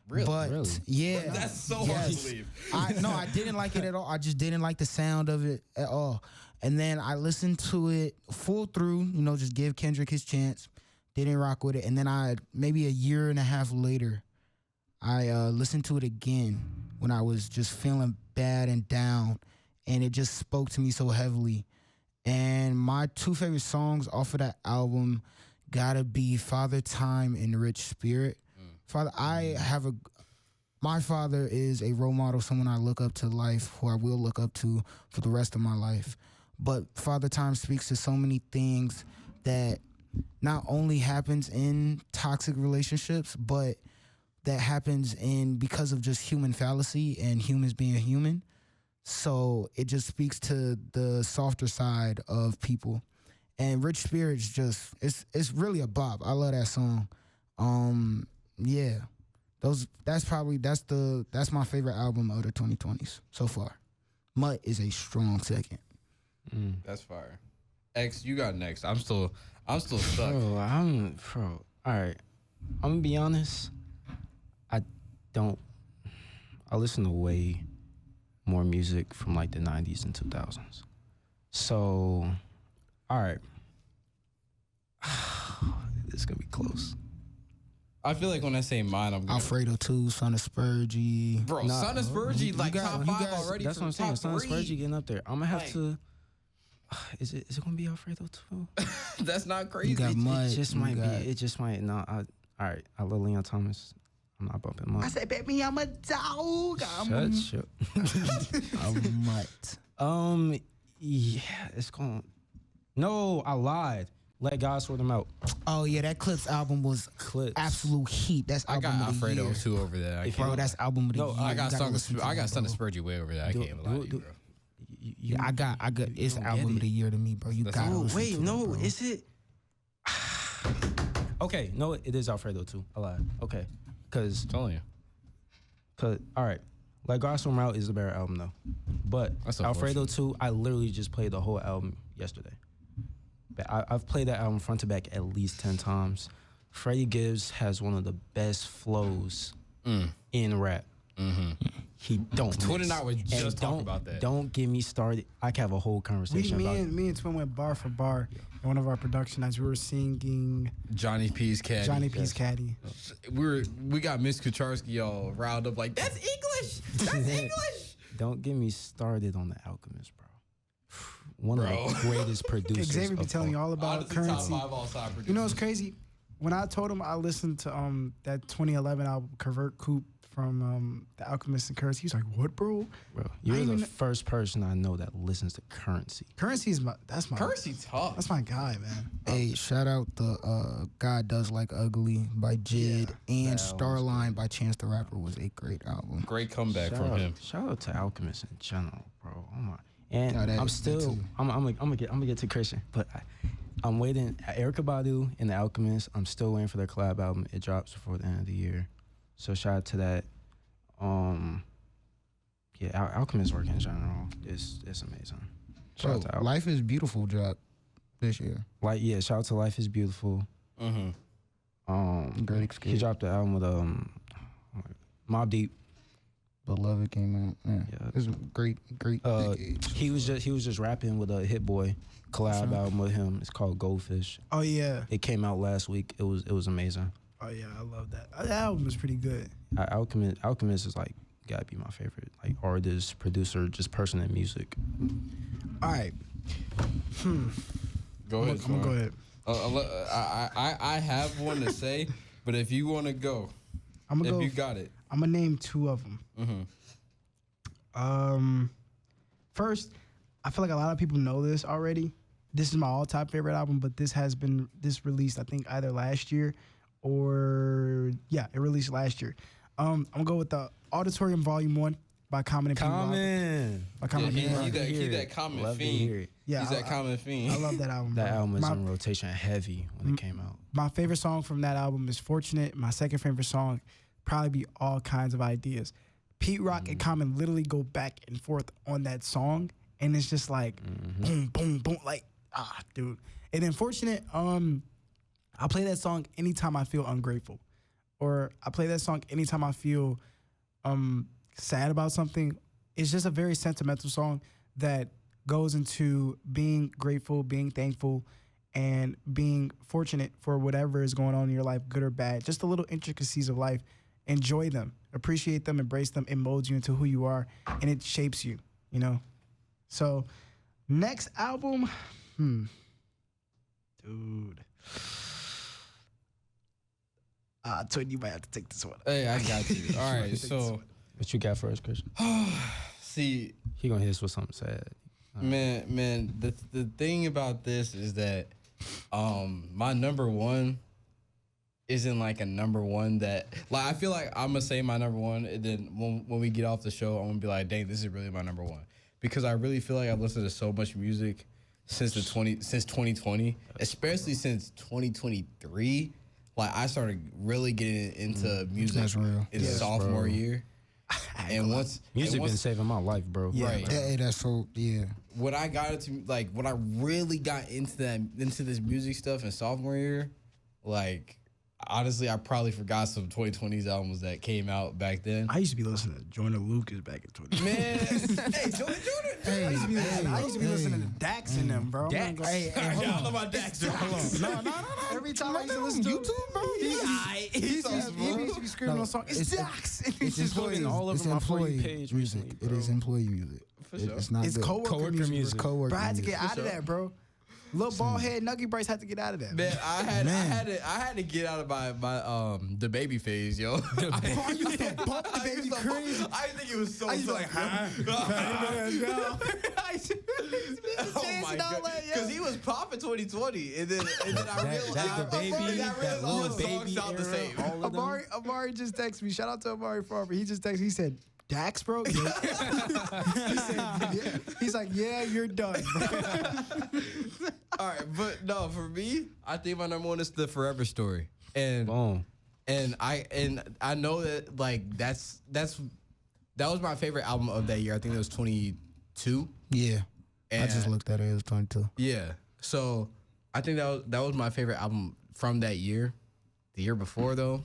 Really? But yeah, That's so hard to believe. I didn't like it at all. I just didn't like the sound of it at all. And then I listened to it full through, just give Kendrick his chance. Didn't rock with it. And then maybe a year and a half later, I listened to it again when I was just feeling bad and down. And it just spoke to me so heavily. And my two favorite songs off of that album gotta be Father Time and Rich Spirit. My father is a role model, someone I look up to life, who I will look up to for the rest of my life. But Father Time speaks to so many things that not only happens in toxic relationships, but that happens because of just human fallacy and humans being human. So it just speaks to the softer side of people. And Rich Spirit's just, it's really a bop. I love that song. Yeah, that's my favorite album of the 2020s so far. Mutt is a strong second. That's fire. X, you got next. I'm still stuck. Bro, all right. I'm gonna be honest. I listen to way more music from like the 90s and 2000s. So, all right. This is gonna be close. I feel like when I say mine, I'm gonna... Alfredo 2, Son of Spurgie. Bro, Son of Spurgie, like top 5 already. That's what I'm saying. Son of Spurgie getting up there. I'm gonna have to. Is it gonna be Alfredo 2? That's not crazy. You got Mutt. It just might be. It just might. No, all right. I love Leon Thomas. I'm not bumping Mutt. I said, baby, I'm a dog. Shut. I'm Mutt. Yeah, it's going. No, I lied. Let God sort them out. Oh yeah, that Clips album was absolute heat. That's I album got of the Alfredo year. 2 over there. Bro, that's album of the year. I got Son of Spurgie Spurgie way over there. I can't even lie to you, bro. Yeah, I got. It's album of the year to me, bro. You gotta listen wait, to it, no, bro. is it? Okay, no, it is Alfredo 2. I lied. Okay, because telling you. All right, like God Sort 'Em Out is a better album though, but Alfredo 2, I literally just played the whole album yesterday. I've played that album front to back at least 10 times. Freddie Gibbs has one of the best flows in rap. Mm-hmm. He don't. Twin and I were just talking about that. Don't get me started. I can have a whole conversation about it. Me and Twin went bar for bar in one of our production nights. We were singing Johnny P's Caddy. Johnny P's Caddy. We got Miss Kucharski all riled up like, that's English! That's English! Don't get me started on The Alchemist, bro. One of the greatest producers. Xavier be telling you all about Honestly, Currency. top 5 all-time producers. You know what's crazy? when I told him I listened to that 2011 album Convert Coupe from The Alchemist and Currency, he's like, "What, bro?" Bro, you're the first person I know that listens to Currency. Currency's my Currency tough. That's my guy, man. Hey, shout out the God Does Like Ugly by Jid and Starline by Chance the Rapper was a great album. Great comeback from him. Shout out to Alchemist in general, bro. Oh my. And No, I'm still, I'm gonna get to Christian, but I'm waiting. Erykah Badu and the Alchemist. I'm still waiting for their collab album. It drops before the end of the year, so shout out to that. Yeah, Alchemist work in general is amazing. Shout out to Alchemist. Life is Beautiful drop this year. Shout out to Life is Beautiful. Great Escape. He dropped the album with Mobb Deep. Beloved came out. Yeah, it's a great. He was just rapping with a Hit Boy collab album with him. It's called Goldfish. Oh yeah. It came out last week. It was amazing. Oh yeah, I love that. That album is pretty good. Alchemist is like gotta be my favorite like artist, producer, just person in music. All right. Go ahead. I'm gonna go ahead. I have one to say, but if you want to go, you got it. I'm gonna name two of them. First, I feel like a lot of people know this already. This is my all-time favorite album, but this released I think either last year or it released last year. I'm gonna go with the Auditorium Volume 1 by Common and P. Common. By Common He that Common Fiend. Yeah, he's that Common Fiend. I love that album. That bro. album is in rotation heavy when it came out. My favorite song from that album is Fortunate. My second favorite song probably be All Kinds of Ideas. Pete Rock and Common literally go back and forth on that song, and it's just like boom, boom, boom, like dude. And then Fortunate, I play that song anytime I feel ungrateful, or I play that song anytime I feel sad about something. It's just a very sentimental song that goes into being grateful, being thankful, and being fortunate for whatever is going on in your life, good or bad. Just the little intricacies of life. Enjoy them, appreciate them, embrace them. It molds you into who you are, and it shapes you, you know? So, next album, dude. Twin, you might have to take this one. Hey, I got you. All right, so. What you got for us, Christian? See. He gonna hit us with something sad. Man, the thing about this is that my number one isn't like a number one that like I feel like I'm gonna say my number one, and then when we get off the show, I'm gonna be like, dang, this is really my number one, because I really feel like I've listened to so much music since 2020, especially since 2023. Like I started really getting into music in sophomore year. And music been saving my life, bro. Yeah, right. Hey, that's so When I got into when I really got into this music stuff in sophomore year, like honestly, I probably forgot some 2020s albums that came out back then. I used to be listening to Joyner Lucas back in 2020. Man, hey, Joyner. I used to be listening to Dax in them, bro. Dax. Hey, I don't know about Dax. No. Every time I used to listen to YouTube, bro, he used to be screaming on song. It's Dax. It's employee all over my employee page music. recently, It is employee music. It's not It's good. coworker music. Coworker Bro, I had to music. get out of that, bro. Little ball head Nugget Bryce had to get out of that. Man, I had to get out of my the baby phase, yo. I used to bump the baby crazy. I think it was so. I used to like, Oh my god! Because he was popping 2020, and then I realized that little baby sound the same. Amari just texted me. Shout out to Amari Farber. He just texted. He said, Dax, bro. He's like, yeah, you're done, bro. All right, but no, for me, I think my number one is The Forever Story, and I know that like that was my favorite album of that year. I think it was 22. Yeah, and I just looked at it. It was 22. Yeah, so I think that was my favorite album from that year. The year before though,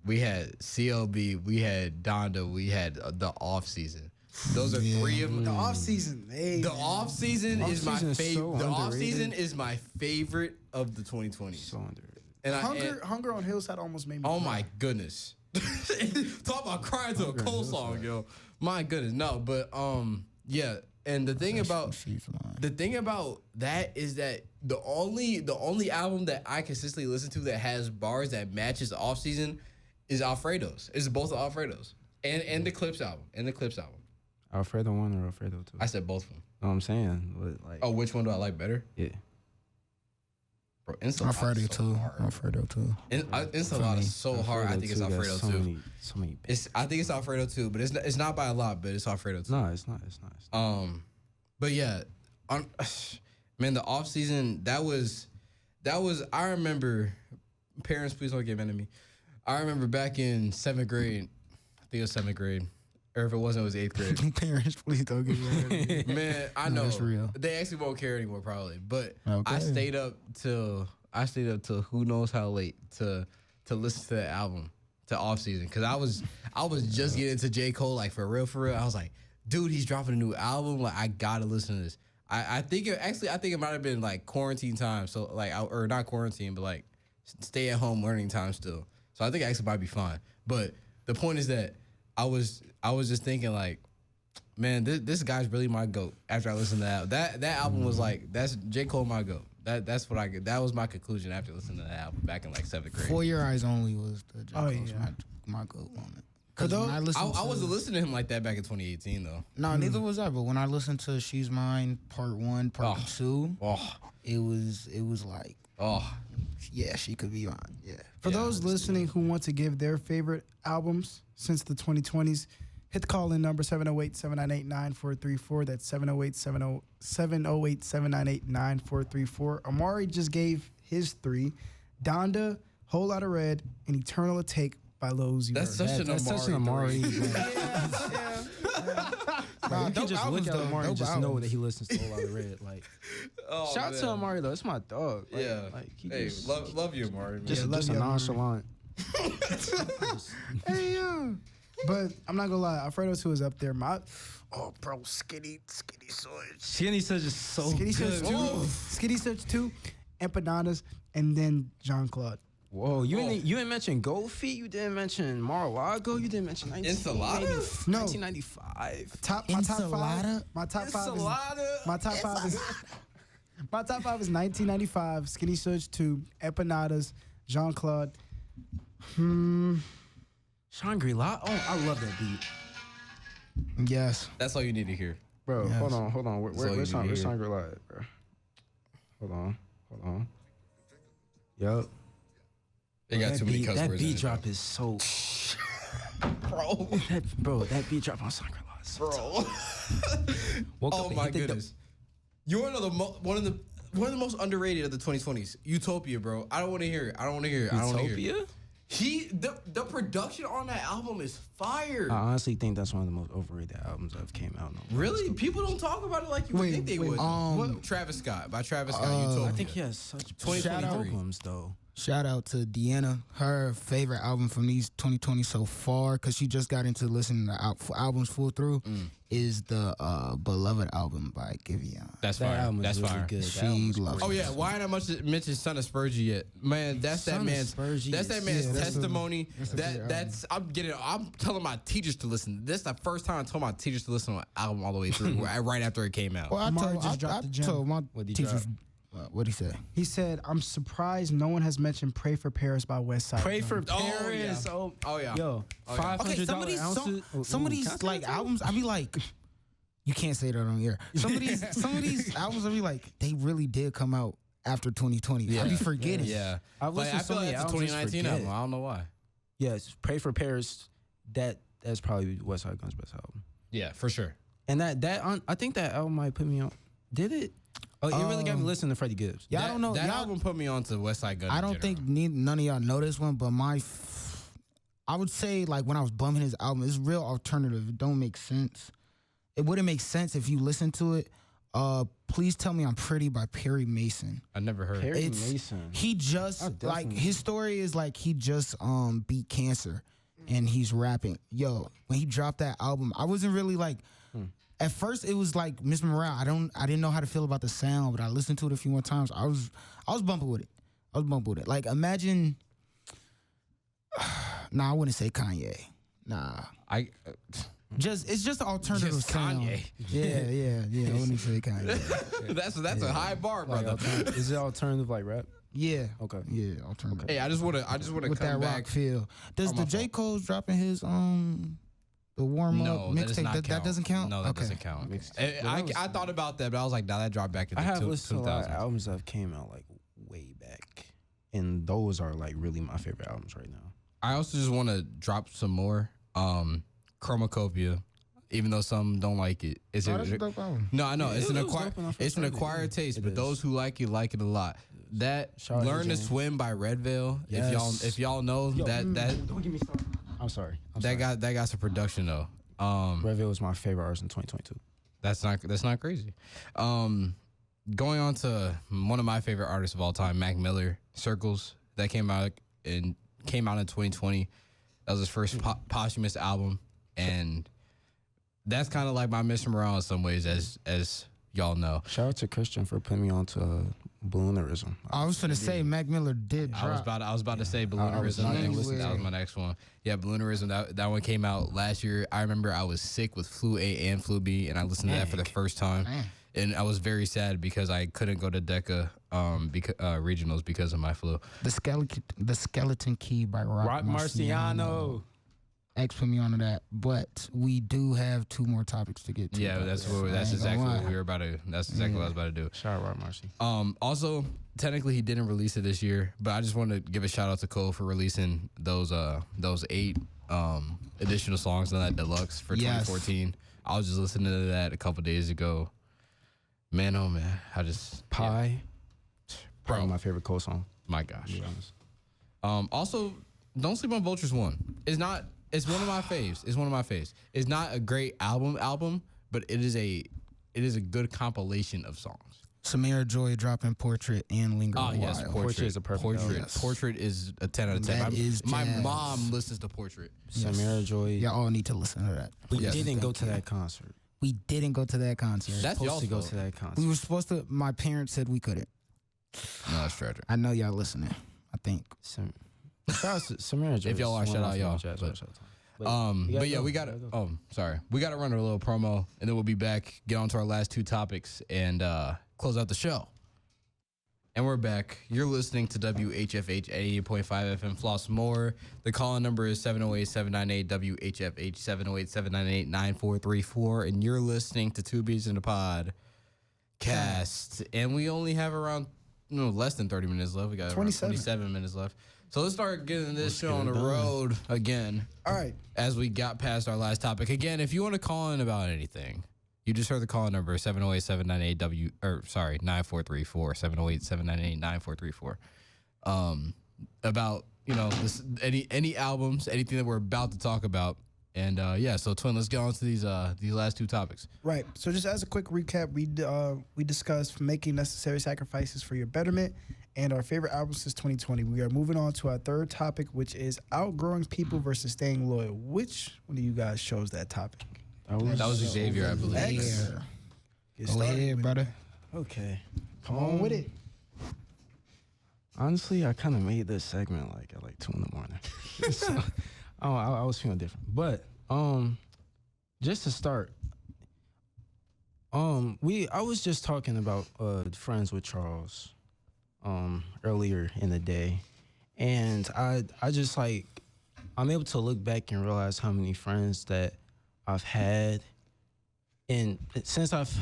we had CLB, we had Donda, we had the Off Season. Those are three of them. The Off Season. Hey, the Off Season is my favorite. So the Off underrated. Season is my favorite of the 2020s. So underrated. And Hunger on Hillside almost made me oh cry. my goodness. Talk about crying to a Cole song, yo. My goodness. No, but yeah, And the thing about She's mine. the thing about that is that the only album that I consistently listen to that has bars that matches the off season is Alfredo's. It's both of Alfredo's and the Clips album Alfredo 1 or Alfredo 2? I said both of them. Know what I'm saying? But like, Oh, which one do I like better? yeah. Bro, Enchilada Alfredo is so too. hard. Alfredo too. Enchilada is so hard. I think it's Alfredo so too. So many. I think it's Alfredo too, but it's not by a lot, but it's Alfredo too. No, it's not. But yeah, man, the off season that was. I remember. Parents, please don't get mad at me. I remember back in 7th grade. I think it was 7th grade, or if it wasn't, it was 8th grade. Parents, please don't get me. Man, I No, know that's real. they actually won't care anymore, probably. But Okay. I stayed up till who knows how late to listen to the album to off season because I was just getting into J. Cole like for real. I was like, dude, he's dropping a new album. Like I gotta listen to this. I think it might have been like quarantine time. So like or not quarantine, but like stay at home learning time still. So I think it actually might be fine. But the point is that I was just thinking like, man, this guy's really my GOAT after I listened to that album was like, that's J. Cole my GOAT. That's what that was my conclusion after listening to that album back in like 7th grade. For Your Eyes Only was the J. Cole's yeah. my GOAT moment. Because when I I listened to, wasn't listening to him like that back in 2018 though. no, neither was I. But when I listened to She's Mine Part 1, Part 2, Oh, it was like, oh, yeah, she could be mine. Yeah. For those listening who want to give their favorite albums since the 2020s, hit the call-in number 708-798-9434. That's 708-798-9434. Amari just gave his 3. Donda, Whole Lotta Red, and Eternal Take by Lil Uzi that's Vert. such an Amari. Bro, you can just look at Amari and just know albums. that he listens to a lot of Red. Like, Oh, shout out to man. Amari though. It's my dog. Like, Yeah. Like, he Hey, just, love you, Amari. Man. just, love just a you, Amari. nonchalant. Hey, yeah. But I'm not gonna lie, Alfredo 2 is up there. Skinny Switch. Skinny Such is so Skinny good. Switch 2, Skinny Switch 2, Empanadas, and then Jean-Claude. Whoa, you ain't mention Gold Feet. You didn't mention Mar-a-Lago. You didn't mention Enchilada? No. 1995. My top five is 1995, Skinny Switch 2, Empanadas, Jean-Claude. Shangri-La. Oh, I love that beat. Yes. That's all you need to hear. Bro, Yes. hold on. all you Where's need to hear. Shangri-La at, bro? Hold on. Yup. They got too many cuss That words in beat it, drop is so... That beat drop on Shangri-La is so bro. Woke up Oh and my hit the goodness. You're one of the most underrated of the 2020s. Utopia, bro. I don't want to hear it. Utopia? The production on that album is fire. I honestly think that's one of the most overrated albums that have came out. Really? People don't talk about it like you would think they would. What? Travis Scott, by Travis Scott, Utopia. I think he has such 2023. albums, though. Shout out to Deanna. Her favorite album from these 2020 so far, because she just got into listening to albums full through, is the Beloved album by Xavier. That's That fire. album is That's really fire. good. That She album is loves great. Oh yeah, why ain't I mentioned Son of Spurgey yet? Man, that's that Son of man's Spurgey that's that is- man's yeah, that's a- testimony. that's a great That's I'm telling my teachers to listen. This is the first time I told my teachers to listen to an album all the way through, right after it came out. Well, Amari just dropped the gem. told my What'd he teachers. What'd he say? He said, "I'm surprised no one has mentioned Pray for Paris by West Side Pray for Gun." Paris. yeah. Oh, yeah. Yo, Oh, yeah. $500 Okay, some of these ounces. some of these can I say like that too? albums, I be like, you can't say that on here. Some of these albums, I be like, they really did come out after 2020. I be forgetting. Yeah. I've But listened I to so feel like many that's a albums, 2019 forget. album. I don't know why. Yes, Pray for Paris. That's probably West Side Gun's best album. Yeah, for sure. And I think that album might put me on. Did it? Oh, it really got me listening to Freddie Gibbs. Yeah, I don't know. That Y'all- album put me on to West Side Gun. I in don't general. think none of y'all know this one, but I would say like when I was bumming his album, it's real alternative. It don't make sense. It wouldn't make sense if you listen to it. Please Tell Me I'm Pretty by Perry Mason. I never heard. Perry It's- Mason. He just I've like definitely- his story is like he just beat cancer and he's rapping. Yo, when he dropped that album, I wasn't really like at first it was like Miss Morale. I didn't know how to feel about the sound, but I listened to it a few more times. I was bumping with it. Like imagine I wouldn't say Kanye. Nah. It's just an alternative Just sound. Kanye. Yeah. I wouldn't say Kanye. That's a high bar, brother. Is it alternative like rap? Yeah. Okay. Yeah, alternative. Hey, I just wanna With come that back. rock feel. Does Oh, the my J. fault. Cole's dropping his the warm up No, that does mixtape? not count. That doesn't count? No, that Okay. doesn't count. Mixtape. I thought about that, but I was like, nah, that dropped back in I the have listened to a lot of 2000s. albums that came out like way back, and those are like really my favorite albums right now. I also just want to drop some more. Chromacopia, even though some don't like it. It's Oh, that's a dope album. No, I know Yeah, it's it an was dope when I first it's an heard it, acquired yeah. taste, It but is. those who like it a lot. That Shout out to "Learn to Jane. Swim" by Red Veil. Yes. If y'all know that Don't get me started. I'm sorry. that got some production though. Reveal was my favorite artist in 2022. That's not crazy. Going on to one of my favorite artists of all time, Mac Miller, Circles, that came out in 2020. That was his first posthumous album, and that's kind of like my Mr. Morale in some ways, as y'all know. Shout out to Christian for putting me on to Balloonerism. I was gonna say Mac Miller did drop. I was about to say I was Balloonerism. not gonna next. listen to That was it. my next one. Yeah, Balloonerism. That one came out last year. I remember I was sick with flu A and flu B, and I listened to that for the first time. Man. And I was very sad because I couldn't go to DECA regionals because of my flu. The Skeleton Key by Rock Marciano. X put me onto that, but we do have 2 more topics to get to. Yeah, though. that's I ain't exactly gonna what lie. we were about to. That's exactly what I was about to do. Shout out Rob Marcy. Also, technically, he didn't release it this year, but I just want to give a shout out to Cole for releasing those 8 additional songs on that deluxe for Yes. 2014. I was just listening to that a couple days ago. Man, oh man, I just Pie. Probably Bro. my favorite Cole song. my gosh. To be honest. Also, don't sleep on Vultures 1. It's one of my faves. It's one of my faves. It's not a great album, but it is a good compilation of songs. Samira Joy dropping Portrait and Linger Oh a yes, While. Portrait is a perfect Portrait. album. Yes. Portrait is a 10 out of 10. That is my jazz. mom listens to Portrait. Samira Joy. Y'all all need to listen to that. We Yes. didn't go to that concert. We didn't go to that concert. That's Supposed y'all's to go fault. to that concert. We were supposed to. My parents said we couldn't. No, that's tragic. I know y'all listening. I think. Shout out to Samira Joy. If y'all are, is one shout of out my y'all, favorite jazz but- artists of all time. But yeah, go. we got to. You gotta go. Sorry, we got to run a little promo, and then we'll be back. Get on to our last 2 topics and close out the show. And we're back. You're listening to WHFH 88.5 FM Flossmoor. The call-in number is 708-798-WHFH, 708-798-9434. And you're listening to Two Beats in the Pod cast. And we only have around less than 30 minutes left. We got around 27 minutes left. So let's start getting this show on the road again. All right. As we got past our last topic. Again, if you want to call in about anything, you just heard the call number 708-798-9434, 708-798-9434. About, any albums, anything that we're about to talk about. And so Twin, let's get on to these last 2 topics. Right. So just as a quick recap, we discussed making necessary sacrifices for your betterment and our favorite albums since 2020. We are moving on to our 3rd topic, which is outgrowing people versus staying loyal. Which one of you guys chose that topic? That was Xavier, I believe. X. Yeah. Get Go started ahead, with it. brother. Okay. Come on with it. Honestly, I kind of made this segment at 2 in the morning. So, I was feeling different. But just to start, I was just talking about friends with Charles earlier in the day, and I just I'm able to look back and realize how many friends that I've had, and since I've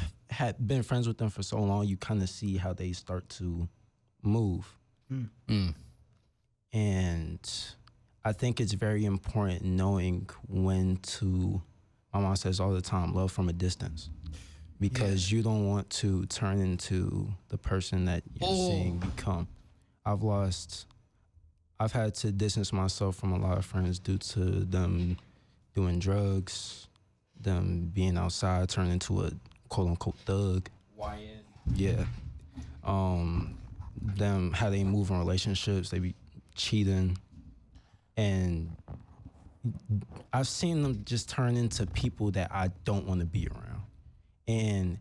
been friends with them for so long, you kind of see how they start to move. And I think it's very important knowing when to, my mom says all the time, love from a distance. Because you don't want to turn into the person that you're seeing become. I've had to distance myself from a lot of friends due to them doing drugs, them being outside, turning into a quote-unquote thug. YN. Yeah. Them, how they move in relationships, they be cheating. And I've seen them just turn into people that I don't want to be around. And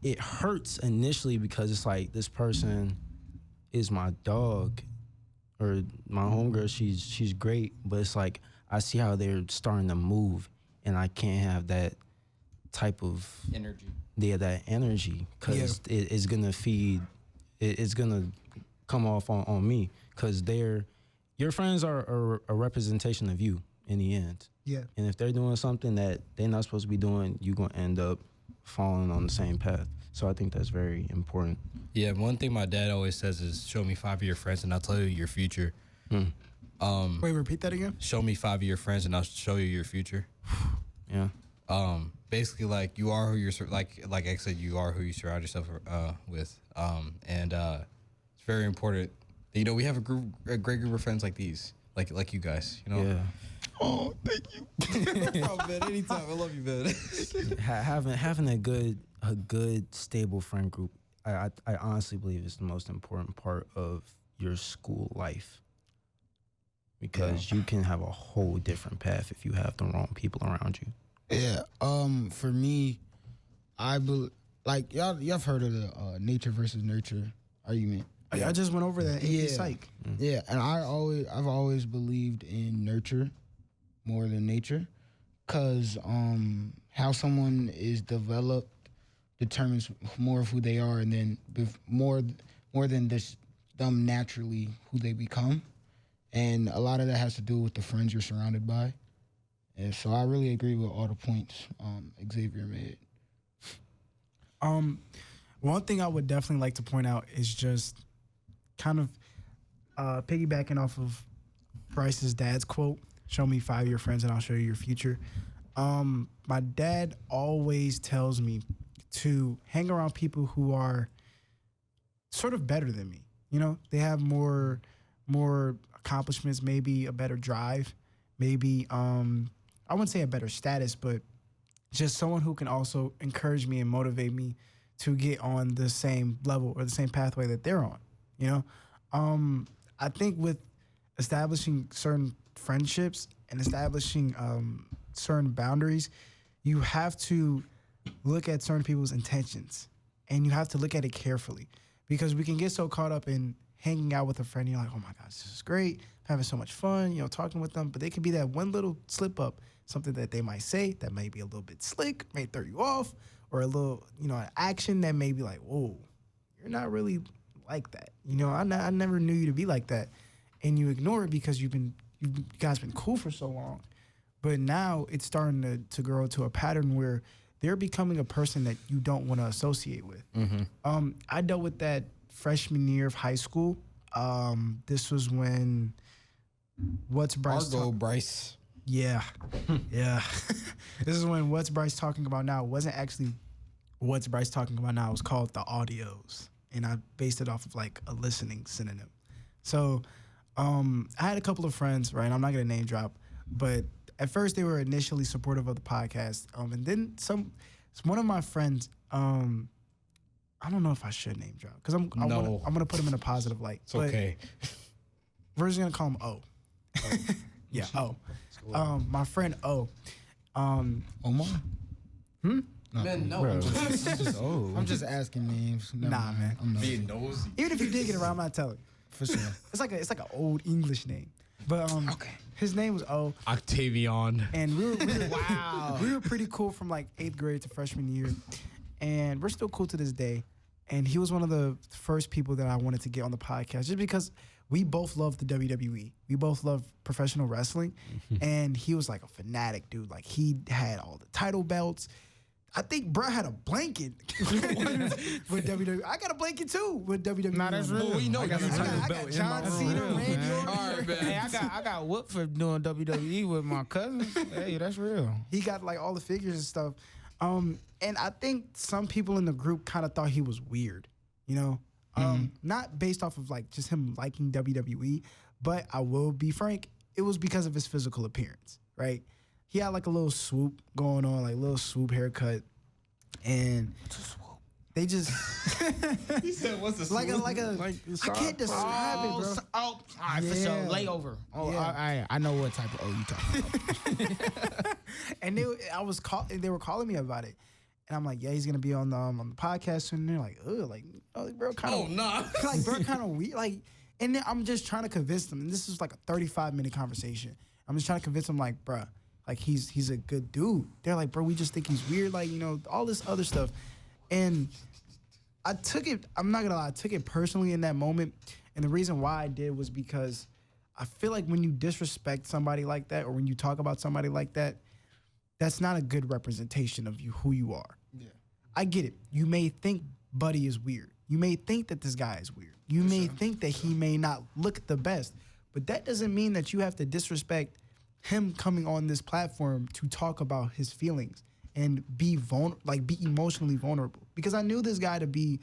it hurts initially because it's like, this person is my dog or my homegirl, she's great, but it's like I see how they're starting to move and I can't have that type of energy. Yeah, that energy, because it's gonna feed. It's gonna come off on me, because your friends are a representation of you in the end. Yeah. And if they're doing something that they're not supposed to be doing, you're gonna end up falling on the same path. So I think that's very important. Yeah, one thing my dad always says is, "Show me 5 of your friends, and I'll tell you your future." Wait, repeat that again. Show me 5 of your friends, and I'll show you your future. Yeah. Basically, like, you are who you're like I said, you are who you surround yourself with. And it's very important. You know, we have a great group of friends like these, like you guys. You know. Yeah. Oh, thank you. No problem, man. Anytime. I love you, man. Having a good stable friend group, I honestly believe is the most important part of your school life, because you can have a whole different path if you have the wrong people around you. Yeah. For me, like y'all have heard of the nature versus nurture argument. I just went over that in psych. Yeah, and I've always believed in nurture more than nature, because how someone is developed determines more of who they are, and then more than just them naturally who they become, and a lot of that has to do with the friends you're surrounded by. And so I really agree with all the points Xavier made. One thing I would definitely like to point out is just kind of piggybacking off of Bryce's dad's quote, "Show me 5 of your friends and I'll show you your future." My dad always tells me to hang around people who are sort of better than me. You know, they have more accomplishments, maybe a better drive, maybe I wouldn't say a better status, but just someone who can also encourage me and motivate me to get on the same level or the same pathway that they're on. You know, I think with establishing certain friendships and establishing certain boundaries, you have to look at certain people's intentions, and you have to look at it carefully, because we can get so caught up in hanging out with a friend. You're like, oh my gosh, this is great. I'm having so much fun, you know, talking with them. But they could be that one little slip up, something that they might say that may be a little bit slick, may throw you off, or a little, you know, an action that may be like, whoa, you're not really like that. You know, I never knew you to be like that. And you ignore it because you guys been cool for so long. But now it's starting to grow to a pattern where they're becoming a person that you don't want to associate with. I dealt with that freshman year of high school. This was when What's Bryce? Bryce. Yeah. Yeah. This is when What's Bryce Talking About Now wasn't actually What's Bryce Talking About Now. It was called The Audios. And I based it off of like a listening synonym. So I had a couple of friends, right? I'm not going to name drop, but at first they were initially supportive of the podcast. And then one of my friends, I don't know if I should name drop, because I'm gonna put him in a positive light. It's okay. We're just gonna call him O. Yeah, O. My friend O. Omar? Hmm? No, Man, no. I'm just asking names. Never Nah, mind. man. I'm not. Being nosy. Even if you did get around, I'm not telling. For sure. It's like an old English name. But Okay. his name was O. Octavian. And we were pretty cool from like 8th grade to freshman year. And we're still cool to this day. And he was one of the first people that I wanted to get on the podcast, just because we both love the WWE. We both love professional wrestling. And he was like a fanatic, dude. Like, he had all the title belts. I think bro had a blanket with WWE. I got a blanket too with WWE. Nah, that's real. We know I got you a got title I belt got in John my Cena, room. Randy Man. Orton. All right, man. Hey, I got whooped for doing WWE with my cousins. Hey, that's real. He got like all the figures and stuff. And I think some people in the group kind of thought he was weird, you know? Not based off of like just him liking WWE, but I will be frank, it was because of his physical appearance, right? He had like a little swoop going on, like a little swoop haircut. And they just He said, "What's the like a I can't describe it, bro. All right, for sure. Yeah. Layover. Oh, Yeah. I know what type of O you talking about. And they were calling me about it, and I'm like, yeah, he's gonna be on the podcast soon. And they're like, ugh, like, oh, bro, kind of, Oh, nah. like, bro, kind of weird, like. And then I'm just trying to convince them, and this is like a 35-minute conversation. I'm just trying to convince them, like, bro, Like he's a good dude. They're like, bro, we just think he's weird. Like, you know, all this other stuff. And I took it, I'm not gonna lie, I took it personally in that moment. And the reason why I did was because I feel like when you disrespect somebody like that, or when you talk about somebody like that, that's not a good representation of you, who you are. Yeah. I get it. You may think Buddy is weird. You may think that this guy is weird. You may think that he may not look the best, but that doesn't mean that you have to disrespect him coming on this platform to talk about his feelings and be emotionally vulnerable. Because I knew this guy to be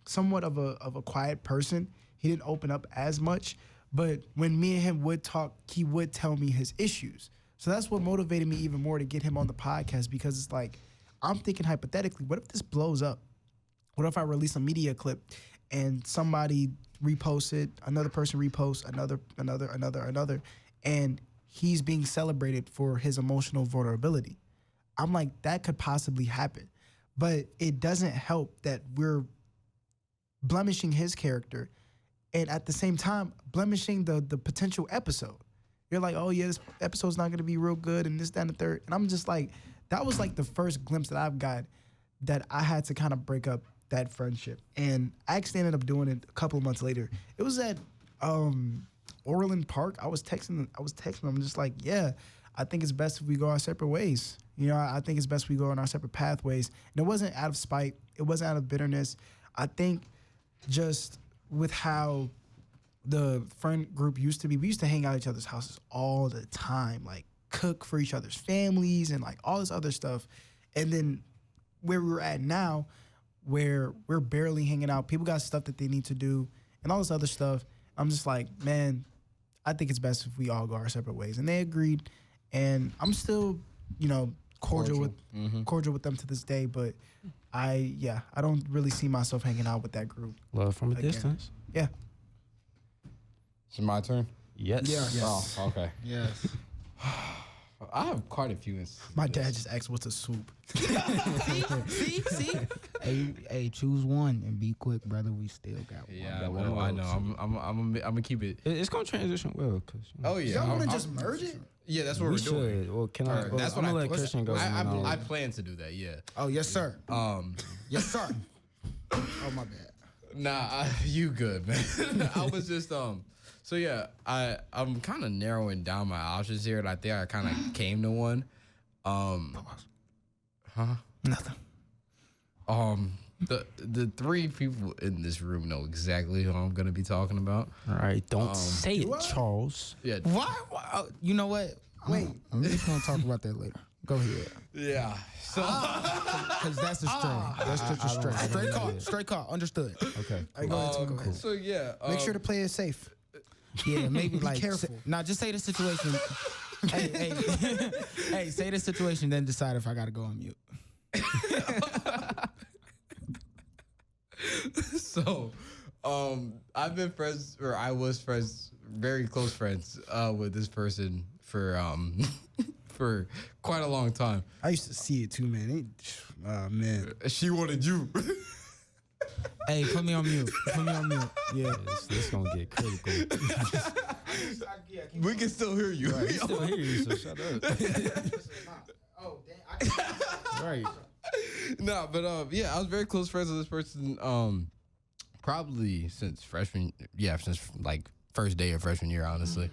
somewhat of a quiet person. He didn't open up as much, but when me and him would talk, he would tell me his issues. So that's what motivated me even more to get him on the podcast, because it's like, I'm thinking hypothetically, what if this blows up? What if I release a media clip and somebody reposts it, another person reposts, another, and he's being celebrated for his emotional vulnerability? I'm like, that could possibly happen. But it doesn't help that we're blemishing his character and at the same time blemishing the potential episode. You're like, oh yeah, this episode's not gonna be real good and this, that, and the third. And I'm just like, that was like the first glimpse that I've got that I had to kind of break up that friendship. And I actually ended up doing it a couple of months later. It was at Orland Park. I was texting him. I'm just like, yeah, I think it's best if we go our separate ways. You know, I think it's best we go on our separate pathways. And it wasn't out of spite. It wasn't out of bitterness. I think just with how the friend group used to be, we used to hang out at each other's houses all the time, like cook for each other's families and like all this other stuff. And then where we're at now, where we're barely hanging out, people got stuff that they need to do and all this other stuff. I'm just like, man, I think it's best if we all go our separate ways. And they agreed. And I'm still, you know, cordial with them to this day. But I don't really see myself hanging out with that group. Love from a distance. Yeah. Is it my turn? Yes. Yes. Oh, okay. Yes. I have quite a few instances. My dad just asked, what's a soup? See? Hey, choose one and be quick, brother. We still got one. Yeah, I know. I'm gonna keep it. It's gonna transition well, cause. Oh yeah. Y'all want to just merge it? Yeah, that's what we're doing. Should. Well, can I? Right, that's I'm what gonna let Christian go. I plan to do that. Yeah. Oh yes, sir. Yes, sir. Oh my bad. Nah, you good, man. I was just So yeah, I'm kind of narrowing down my options here, and I think I kind of came to one. Nothing. The three people in this room know exactly who I'm gonna be talking about. All right, don't say it, Charles. Yeah. Why? You know what? Wait, I'm just gonna talk about that later. Go ahead. Yeah. So. Because that's a stray. That's just a stray. Straight call. Understood. Okay. Go ahead. So yeah. Make sure to play it safe. Yeah, maybe like careful. Nah, just say the situation. hey, say the situation, then decide if I gotta go on mute. So, I've been friends, or I was friends, very close friends, with this person for for quite a long time. I used to see it too, man. Man. She wanted you. Hey, put me on mute. Yeah, this gonna get critical. We can still hear you. Right, still hear you, so shut up. Oh, damn. Right. No, but yeah, I was very close friends with this person. Probably since since like first day of freshman year, honestly.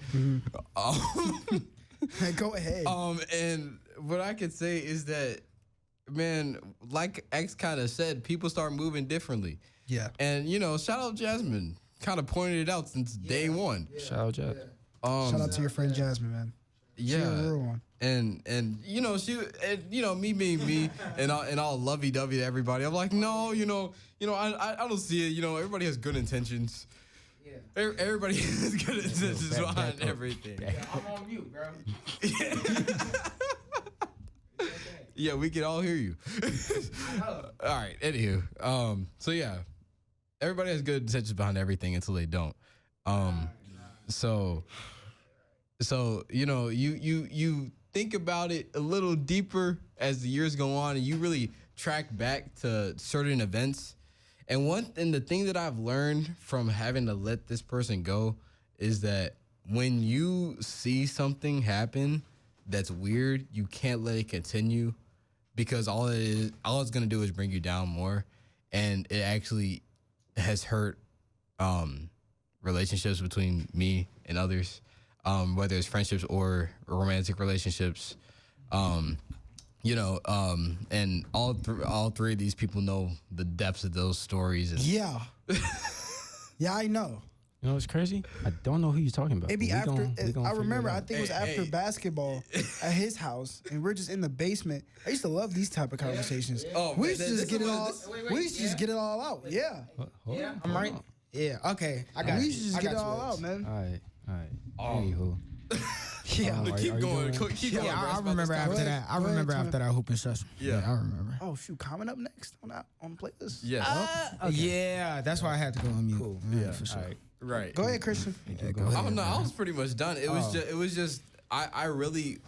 Hey, go ahead. And what I could say is that, man, like X kind of said, people start moving differently. Yeah. And you know, shout out Jasmine, kind of pointed it out since day one. Yeah. Shout out, Jazz. Shout out to your friend Jasmine, man. Yeah. She a real one. And you know, me being me and all lovey dovey to everybody. I'm like, no, I don't see it. You know, everybody has good intentions. Yeah. Everybody has good intentions behind everything. Yeah, I'm on mute, bro. Yeah, we can all hear you. All right. Anywho, so yeah, everybody has good intentions behind everything until they don't. So you know, you think about it a little deeper as the years go on, and you really track back to certain events. And the thing that I've learned from having to let this person go is that when you see something happen that's weird, you can't let it continue because all it's gonna do is bring you down more, and it actually has hurt relationships between me and others, whether it's friendships or romantic relationships. And all three of these people know the depths of those stories. And Yeah. Yeah, I know. You know what's crazy? I don't know who you're talking about. Maybe but after, I remember, I think it was Hey, after hey. basketball at his house, and we're just in the basement. I used to love these type of conversations. Oh, we man, used to just this get it is all. what- We used to just get it all out. Yeah, Yeah, I'm right. Yeah, okay. I got we you. used to just I get it got you, all Alex. out, man. All right. Anywho. Yeah. Are keep you going. doing- Keep going. Yeah, bro. I It's about remember this after time. that. I Go ahead, remember Tony. after that hooping session. Yeah. I remember. Oh shoot, coming up next on the playlist. Yes. Yeah, that's why I had to go on mute. Cool. Yeah, for sure. Right. Go ahead, Christian. Go ahead. I don't know. I was pretty much done. It was just. I really.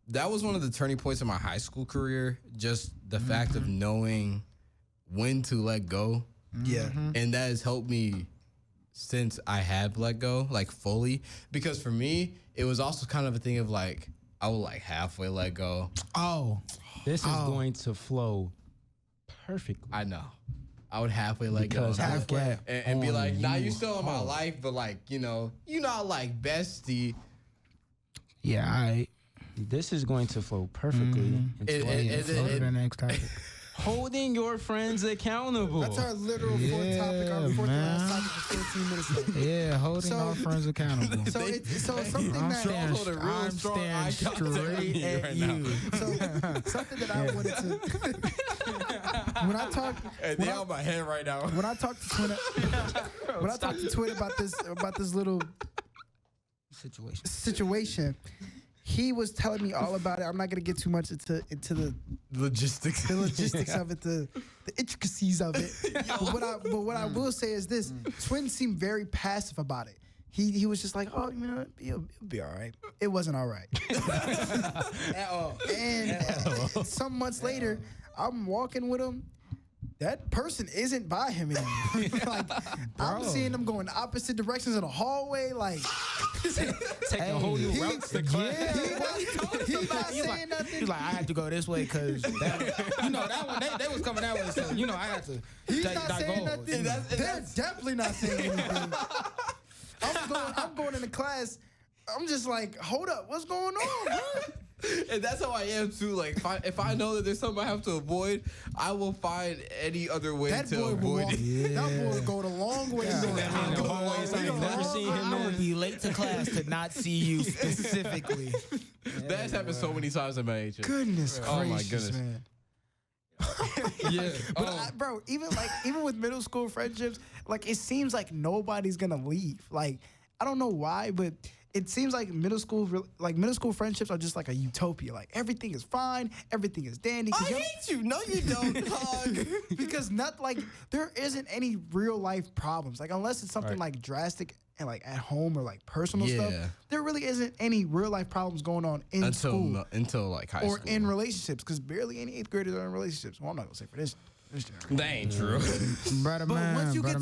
That was one of the turning points in my high school career. Just the fact of knowing when to let go, Yeah. and that has helped me since I have let go, like fully. Because for me, it was also kind of a thing of like I will like halfway let go. Oh, This is going to flow perfectly. I know. I would halfway let go. Because I've got and be on like, nah, you you still in my hard. life, but like, I like bestie. yeah. I This is going to flow perfectly into go to the next topic. holding your friends accountable. That's our literal fourth topic. Our fourth and last topic for 15 minutes left. Yeah, holding So- our friends accountable. So it's something I'm that staring, holding real I'm strong staring eye contact with straight me at right you. now. something that I wanted to. When I talk, Hey, they on my head right now. when I talk to Twin about this little situation, he was telling me all about it. I'm not gonna get too much into the Logistics. logistics of it, the intricacies of it. But what I will say is this: Twin seemed very passive about it. He was just like, oh, it'll be all right. It wasn't all right at all. And some months later, I'm walking with him. That person isn't by him anymore. Like, I'm seeing them going opposite directions in the hallway. Like, Taking a whole new route to class. he's not saying nothing. He's like, I had to go this way because that one they was coming that way, so I had to. He's not saying nothing. They're definitely not saying anything. I'm going into class. I'm just like, hold up, what's going on, bro? And that's how I am too. Like if I know that there's something I have to avoid, I will find any other way That to boy will avoid walk. it. That boy will go the long way. I The hallways I ain't never seen him I in. would be late to class to not see you specifically. That's happened so many times in my age. Goodness Oh, my gracious, goodness. man. Yeah. But bro, even with middle school friendships, like it seems like nobody's gonna leave. Like I don't know why, but it seems like middle school friendships are just like a utopia. Like everything is fine, everything is dandy. I hate you. No, you don't. Hug. Because there isn't any real life problems. Like unless it's something like drastic and like at home or like personal stuff, Yeah. there really isn't any real life problems going on in school until like high or school. in relationships. Because barely any 8th graders are in relationships. Well, I'm not gonna say for this generation. That ain't true. Brother But man, once you brother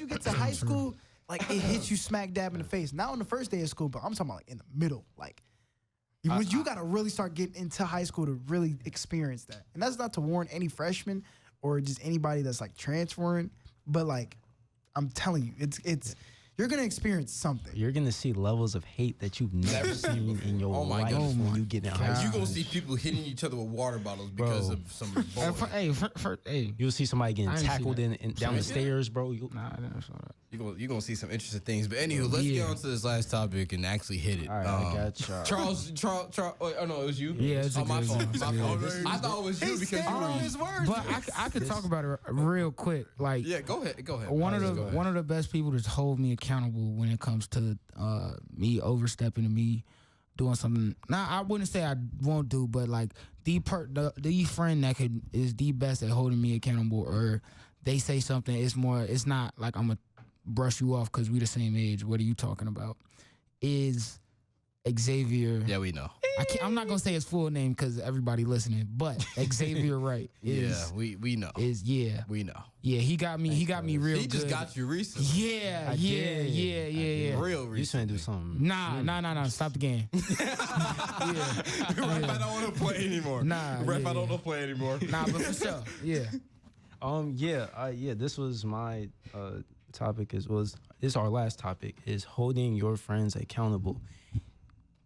get to high school, like it hits you smack dab in the face. Not on the first day of school, but I'm talking about like in the middle. Like you gotta really start getting into high school to really experience that. And that's not to warn any freshmen or just anybody that's like transferring, but like I'm telling you, it's you're gonna experience something. You're gonna see levels of hate that you've never seen in your Oh my life goodness. when you get in high You school. gonna see people hitting each other with water bottles because Bro. of some bullying. Hey, You'll see somebody getting I ain't see tackled that. down the stairs, bro. nah, I never saw that. You're gonna see some interesting things. But anywho, let's get on to this last topic and actually hit it. All right, I got y'all. Charles. Oh no, it was you. Yeah, it's a my good fault. one. My fault. I thought it was you because you were. his words. But I could talk about it real quick. Like Yeah, go ahead. one of Go the ahead. one of the best people to hold me accountable when it comes to me overstepping and me doing something. Now I wouldn't say I won't do, but like the friend that is the best at holding me accountable, or they say something. It's not like I'm gonna brush you off because we the same age. What are you talking about? Is Xavier. Yeah, we know. I'm not gonna say his full name because everybody listening, but Xavier Wright is. Yeah, we know. We know. Yeah, he got me. He got me real. He just good. got you recently. Yeah. Real recently. You trying to do something? Nah. Stop the game. Ref, I don't want to play anymore. Nah, Ref, I don't want to play anymore. Nah, but for sure. Yeah. This was my topic. This is our last topic. Is holding your friends accountable.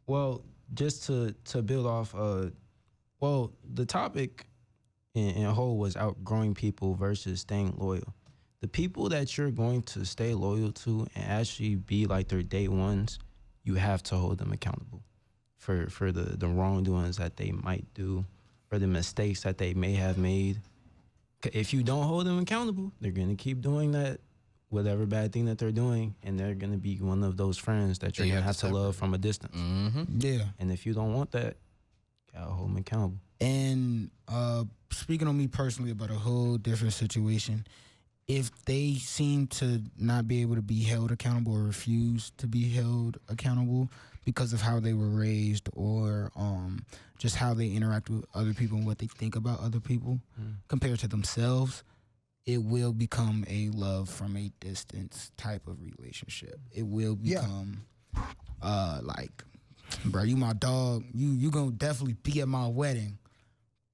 Well, just to build off. The topic in whole was outgrowing people versus staying loyal. The people that you're going to stay loyal to and actually be like their day ones, you have to hold them accountable for the wrongdoings that they might do or the mistakes that they may have made. If you don't hold them accountable, they're going to keep doing that, whatever bad thing that they're doing, and they're going to be one of those friends that you're going to have to love from a distance. Mm-hmm. Yeah. And if you don't want that, you got to hold them accountable. And speaking on me personally about a whole different situation, if they seem to not be able to be held accountable or refuse to be held accountable because of how they were raised or just how they interact with other people and what they think about other people compared to themselves, it will become a love from a distance type of relationship. It will become like, bro, you my dog. You gonna definitely be at my wedding,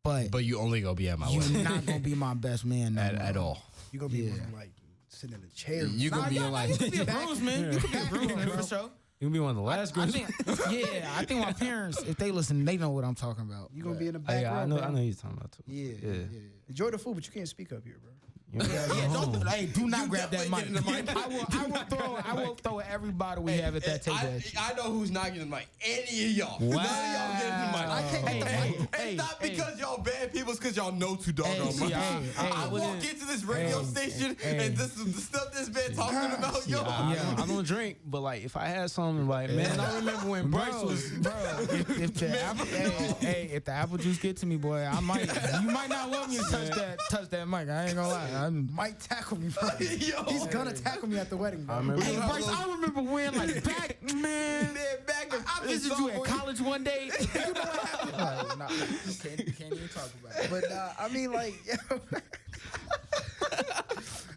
but you only gonna be at my you're wedding. not gonna be my best man at all. You gonna be like sitting in a chair. You gonna be like you could be a groomsman. You could be a groomsman for sure. You can be one of the last groups. I think my parents, if they listen, they know what I'm talking about. You gonna be in the back row. I know you're talking about too. Yeah. Enjoy the food, but you can't speak up here, bro. Do not grab that mic. I will throw every bottle we have at that table. I know who's not getting the mic. Any of y'all. Wow. None of y'all getting the mic. I can't get the mic. It's not because y'all bad people. It's because y'all know too doggone much. I walk into this radio station and this is the stuff this man talking about. Yo, I don't drink, but like if I had something like, man, I remember when Bryce was, if the apple juice get to me, boy, you might not want me to touch that mic. I ain't gonna lie. Might tackle me, bro. He's gonna tackle me at the wedding, bro. Hey, Bryce, I remember when, like, back I visited you at college one day. You know what happened? Can't even talk about it. But I mean, like,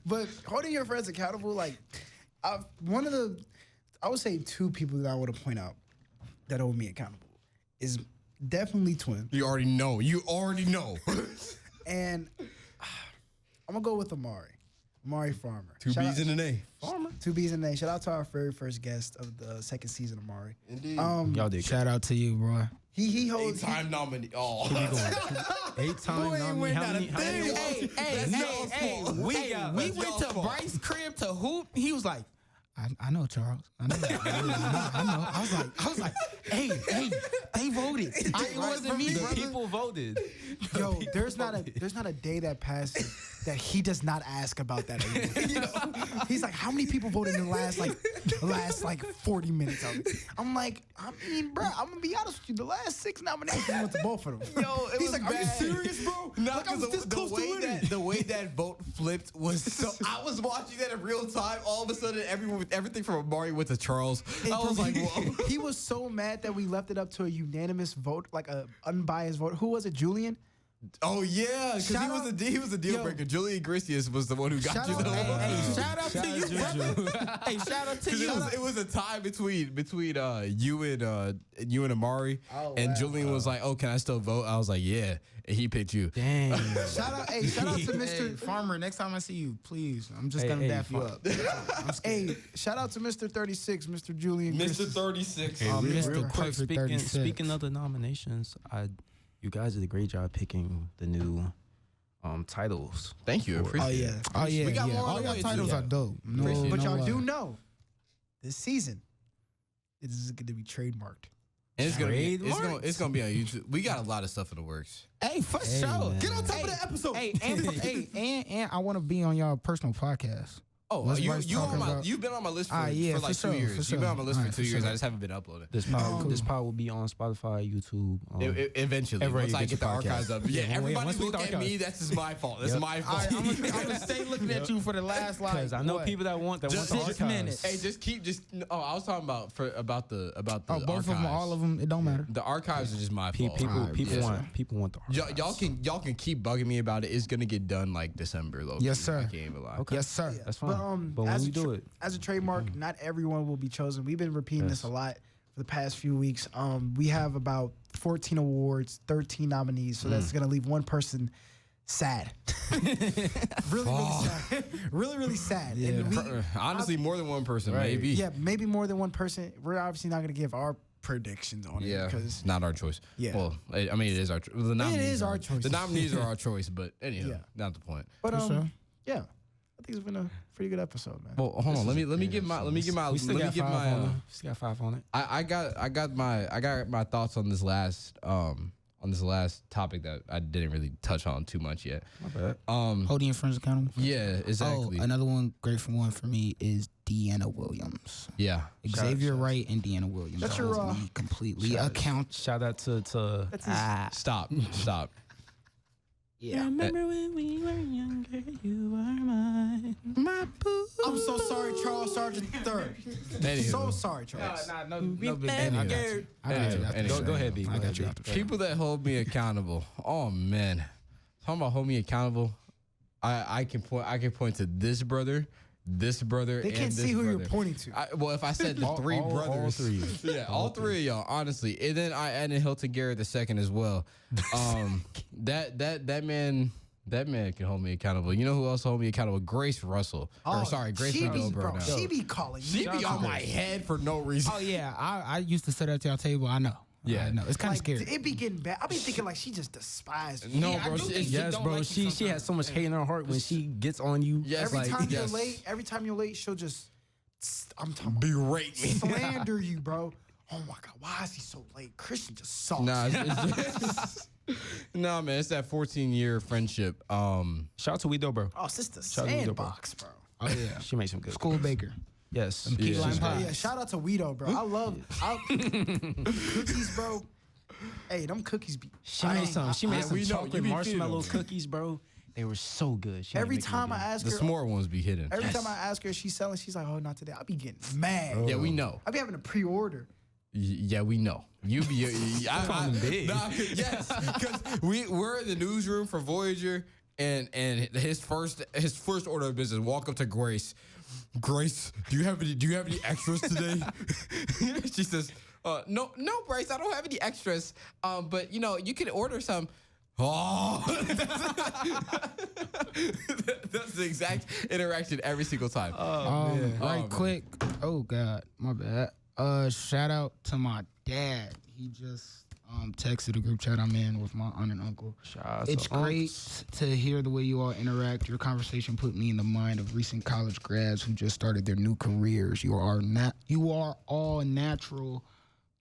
but holding your friends accountable, like, I would say two people that I want to point out that hold me accountable is definitely Twin. You already know. And I'm gonna go with Amari Farmer. Two B's in an A. Two B's in an A. Shout out to our very first guest of the second season, Amari. Indeed. y'all did. Shout out to you, bro. He holds 8-time nominee. Oh, 8-time nominee. How many? Hey, we went to Bryce's crib to hoop. He was like, I know, Charles. I know. I was like, hey, they voted. It wasn't me. The people voted. Yo, there's not a day that passes that he does not ask about that anymore. He's like, how many people voted in the last 40 minutes of it? I'm like, I mean, bro, I'm gonna be honest with you. The last 6 nominations went to both of them. Yo, he's like, are you serious, bro? No, like, I was this close to winning. The way that vote flipped was so. I was watching that in real time. All of a sudden, everything from Amari went to Charles. I was like, whoa. He was so mad that we left it up to a unanimous vote, like a unbiased vote. Who was it, Julian? Oh yeah, because he was a deal breaker. Julian Iglesias was the one who got you the vote. Hey, shout out to you, brother. Hey, shout out to you. It was a tie between you and Amari, and Julian was like, "Oh, can I still vote?" I was like, "Yeah," and he picked you. Dang. Shout out to Mr. Farmer. Next time I see you, please, I'm just gonna dap you up. Hey, shout out to Mr. 36, Mr. Julian. Mr. 36. Real quick, 36. speaking of the nominations, you guys did a great job picking the new titles. Thank you. Appreciate it. Oh yeah. We got more all on the your way, titles too. are dope. But y'all do know this season it is going to be trademarked. And it's gonna be on YouTube. We got a lot of stuff in the works. Hey, for sure. Man. Get on top of the episode. Hey, and I want to be on y'all personal podcast. Oh, What's Bryce talking about? You've been on my list for, yeah, for like for 2 sure, years. for sure. You've been on my list All for right, 2 for years. sure. I just haven't been uploading. This pod will be on Spotify, YouTube. Eventually, Everywhere once you I get get the your podcast. archives up. Yeah, Yeah, everybody once we look get the at me. archives. That's just my fault. That's my fault. I'm gonna stay looking at you for the last like. Because I know what? people that want the 6 archives. minutes. Hey, I was talking about the both archives. of them, all of them. It don't matter. The archives are just my fault. People want the archives. Y'all can keep bugging me about it. It's gonna get done like December, low. Yes, sir. I can't even lie. Okay. Yes, sir. That's fine. But when as we a do it, as a trademark, not everyone will be chosen. We've been repeating this a lot for the past few weeks. We have about 14 awards, 13 nominees, so that's gonna leave one person sad. really sad. really sad. Yeah. And Honestly, more than one person, Right. maybe. yeah, maybe more than one person. We're obviously not gonna give our predictions on it Yeah, because not our choice. Yeah. Well, I mean, it is our choice. The nominees is our choice. The nominees are our choice, but anyhow, Yeah. not the point. but sure. yeah, I think it's been a pretty good episode, man. Well, hold on. Let me give my. we still got 5 on it. Still got 5 on it. I got my thoughts on this last topic that I didn't really touch on too much yet. My bad. Holding your friends accountable. Yeah, exactly. Oh, another one, grateful one for me is Deanna Williams. Yeah. Xavier Wright and Deanna Williams. That's your, holds me completely account. Shout out to Stop. Yeah. Remember when we were younger, you were mine. My boo. I'm so sorry, Charles Sargent III. Anywho. So sorry, Charles. No big Anywho. deal. I got you. Anywho. Go ahead, B. I got you. People that hold me accountable. Oh man, talking about hold me accountable. I can point to this brother. They can't and see this who brother. you're pointing to. Well, if I said the three brothers, all three. yeah, all three of y'all, honestly, and then I added Hilton Garrett II as well. That man can hold me accountable. You know who else hold me accountable? Grace Russell. Grace she be, Middleborough bro. now. She be calling. She be on my head for no reason. Oh yeah, I used to sit at your table. I know. Yeah. I know. It's kind of like, scary. It be getting bad. I be thinking like she just despised me. No, Yeah, I bro. do think she Yes, don't bro. like you She has so much hate in her heart when she gets on you. Yes, Every time you're late, she'll just. I'm talking about berate me. slander you, bro. Oh my God, why is he so late? Christian just sucks. Nah, nah, man. It's that 14-year friendship. Shout out to Weedo, bro. Oh, sister Shout out to Weedo, sandbox, bro. Oh yeah. She makes some good School baker. Yes. Key lime she's pie. Yeah, shout out to Weedo, bro. I love cookies, bro. Hey, them cookies be. She made some. She made some we know, you chocolate be feeding marshmallow them. cookies, bro. They were so good. She Every made them time I again. ask The her, s'more ones be hidden. every time I ask her if she's selling, she's like, "Oh, not today." I be getting mad. Yeah, we know. I be having to pre-order. Yeah, we know. You be big. Yes, because we're in the newsroom for Voyager, and his first order of business. Walk up to Grace. Grace, do you have any extras today? She says, no, Grace, I don't have any extras. But you can order some. Oh, that's the exact interaction every single time. Right quick. Oh God, my bad. Shout out to my dad. He just texted a group chat I'm in with my aunt and uncle. Shout out It's to great Unks. to hear the way you all interact. Your conversation put me in the mind of recent college grads who just started their new careers. You are all natural.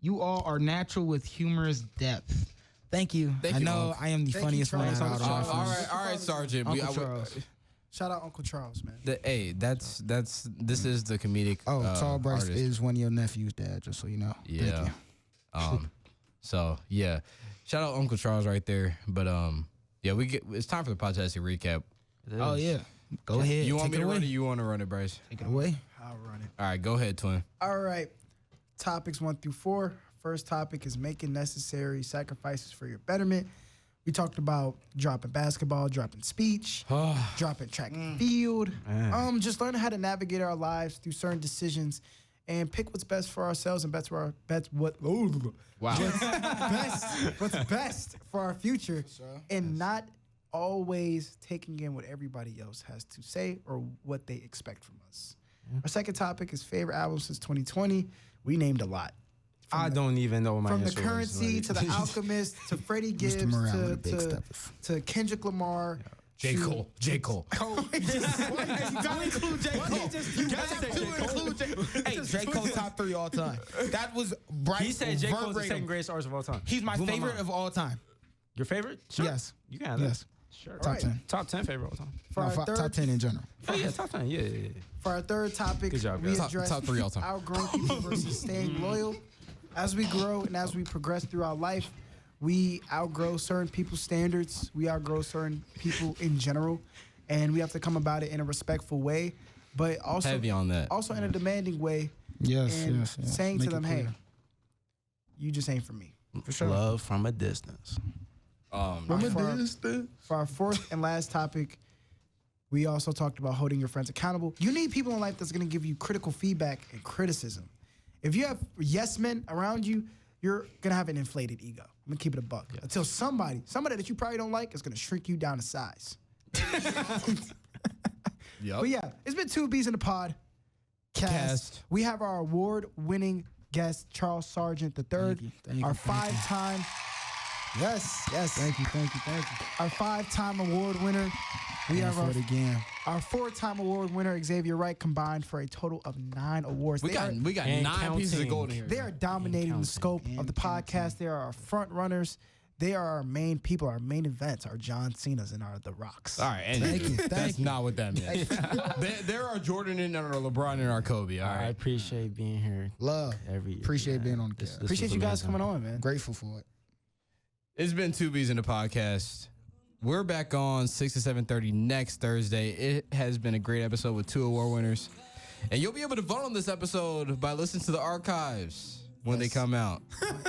You all are natural with humorous depth. Thank you. Thank I you, know Unc. I am the Thank you, funniest one Charles. out of Uncle all. Charles. All right, Sergeant. Uncle Charles. Shout out Uncle Charles, man. Hey, this is the comedic. Oh, Tall Bryce artist. is one of your nephew's dad, just so you know. Yeah. Thank you. So yeah, shout out Uncle Charles right there. But yeah, it's time for the podtastic recap. Oh yeah. Go ahead. You want Take me it to away. run it? You want to run it, Bryce? Take it away. I'll run it. All right, go ahead, twin. All right. Topics 1 through 4. First topic is making necessary sacrifices for your betterment. We talked about dropping basketball, dropping speech, dropping track and field. Just learning how to navigate our lives through certain decisions and pick what's best for ourselves and what's best for our future, and not always taking in what everybody else has to say or what they expect from us. Our second topic is favorite albums since 2020. We named a lot. I don't even know my From the answer Currency is, to the Alchemist to Freddie Gibbs Morale with the big to steppers. Kendrick Lamar. J. Cole. You gotta include J. Cole. Hey, J. Cole top 3 all time. That was bright. He said J. Cole's the verbatim. second greatest artist of all time. He's my Blew favorite mind. of all time. Your favorite? Sure. Yes. You can have that. Yes. Sure. Top 10. Top 10 favorite all time. For our third, Top 10 in general. Oh, yeah, top 10. Yeah. For our third topic, Good job, we guys. address Top 3 all time. outgrowing people versus staying loyal. As we grow and as we progress through our life, we outgrow certain people's standards. We outgrow certain people in general, and we have to come about it in a respectful way, but also Heavy on that. Also in a demanding way. Yes, and yes. saying Make to them, it "Hey, clear. you just ain't for me." For sure. Love from a distance. For our fourth and last topic, we also talked about holding your friends accountable. You need people in life that's going to give you critical feedback and criticism. If you have yes men around you, you're going to have an inflated ego. I'm going to keep it a buck. Yes. Until somebody that you probably don't like is going to shrink you down to size. Yep. But yeah, it's been 2 B's in the pod. Cast. We have our award-winning guest, Charles Sargent III. Thank you, our thank you. five-time... Yes. Thank you. Our 5-time award winner. We have For it again. our 4-time award winner, Xavier Wright, combined for a total of 9 awards. We got and 9 pieces of counting. gold in here. They are dominating the scope of the podcast. They are our front runners. They are our main people, our main events, our John Cena's and our The Rocks. All right, and Thank you. that's not what that means. There are Jordan and our LeBron and our Kobe. All I right. appreciate being here. Love. Every year. Appreciate being on the cast. Appreciate you guys coming on, man. Grateful for it. It's been 2 B's in the podcast. We're back on 6 to 7:30 next Thursday. It has been a great episode with 2 award winners. And you'll be able to vote on this episode by listening to the archives when they come out.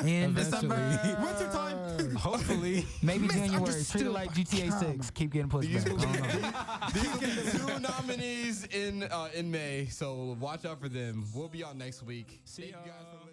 And December. Winter time. Hopefully. Maybe January. Treat it Misunderstood like by GTA karma. 6. Keep getting pushed These back. will I be, don't know. these will be the 2 nominees in May. So watch out for them. We'll be on next week. Thank you guys for listening.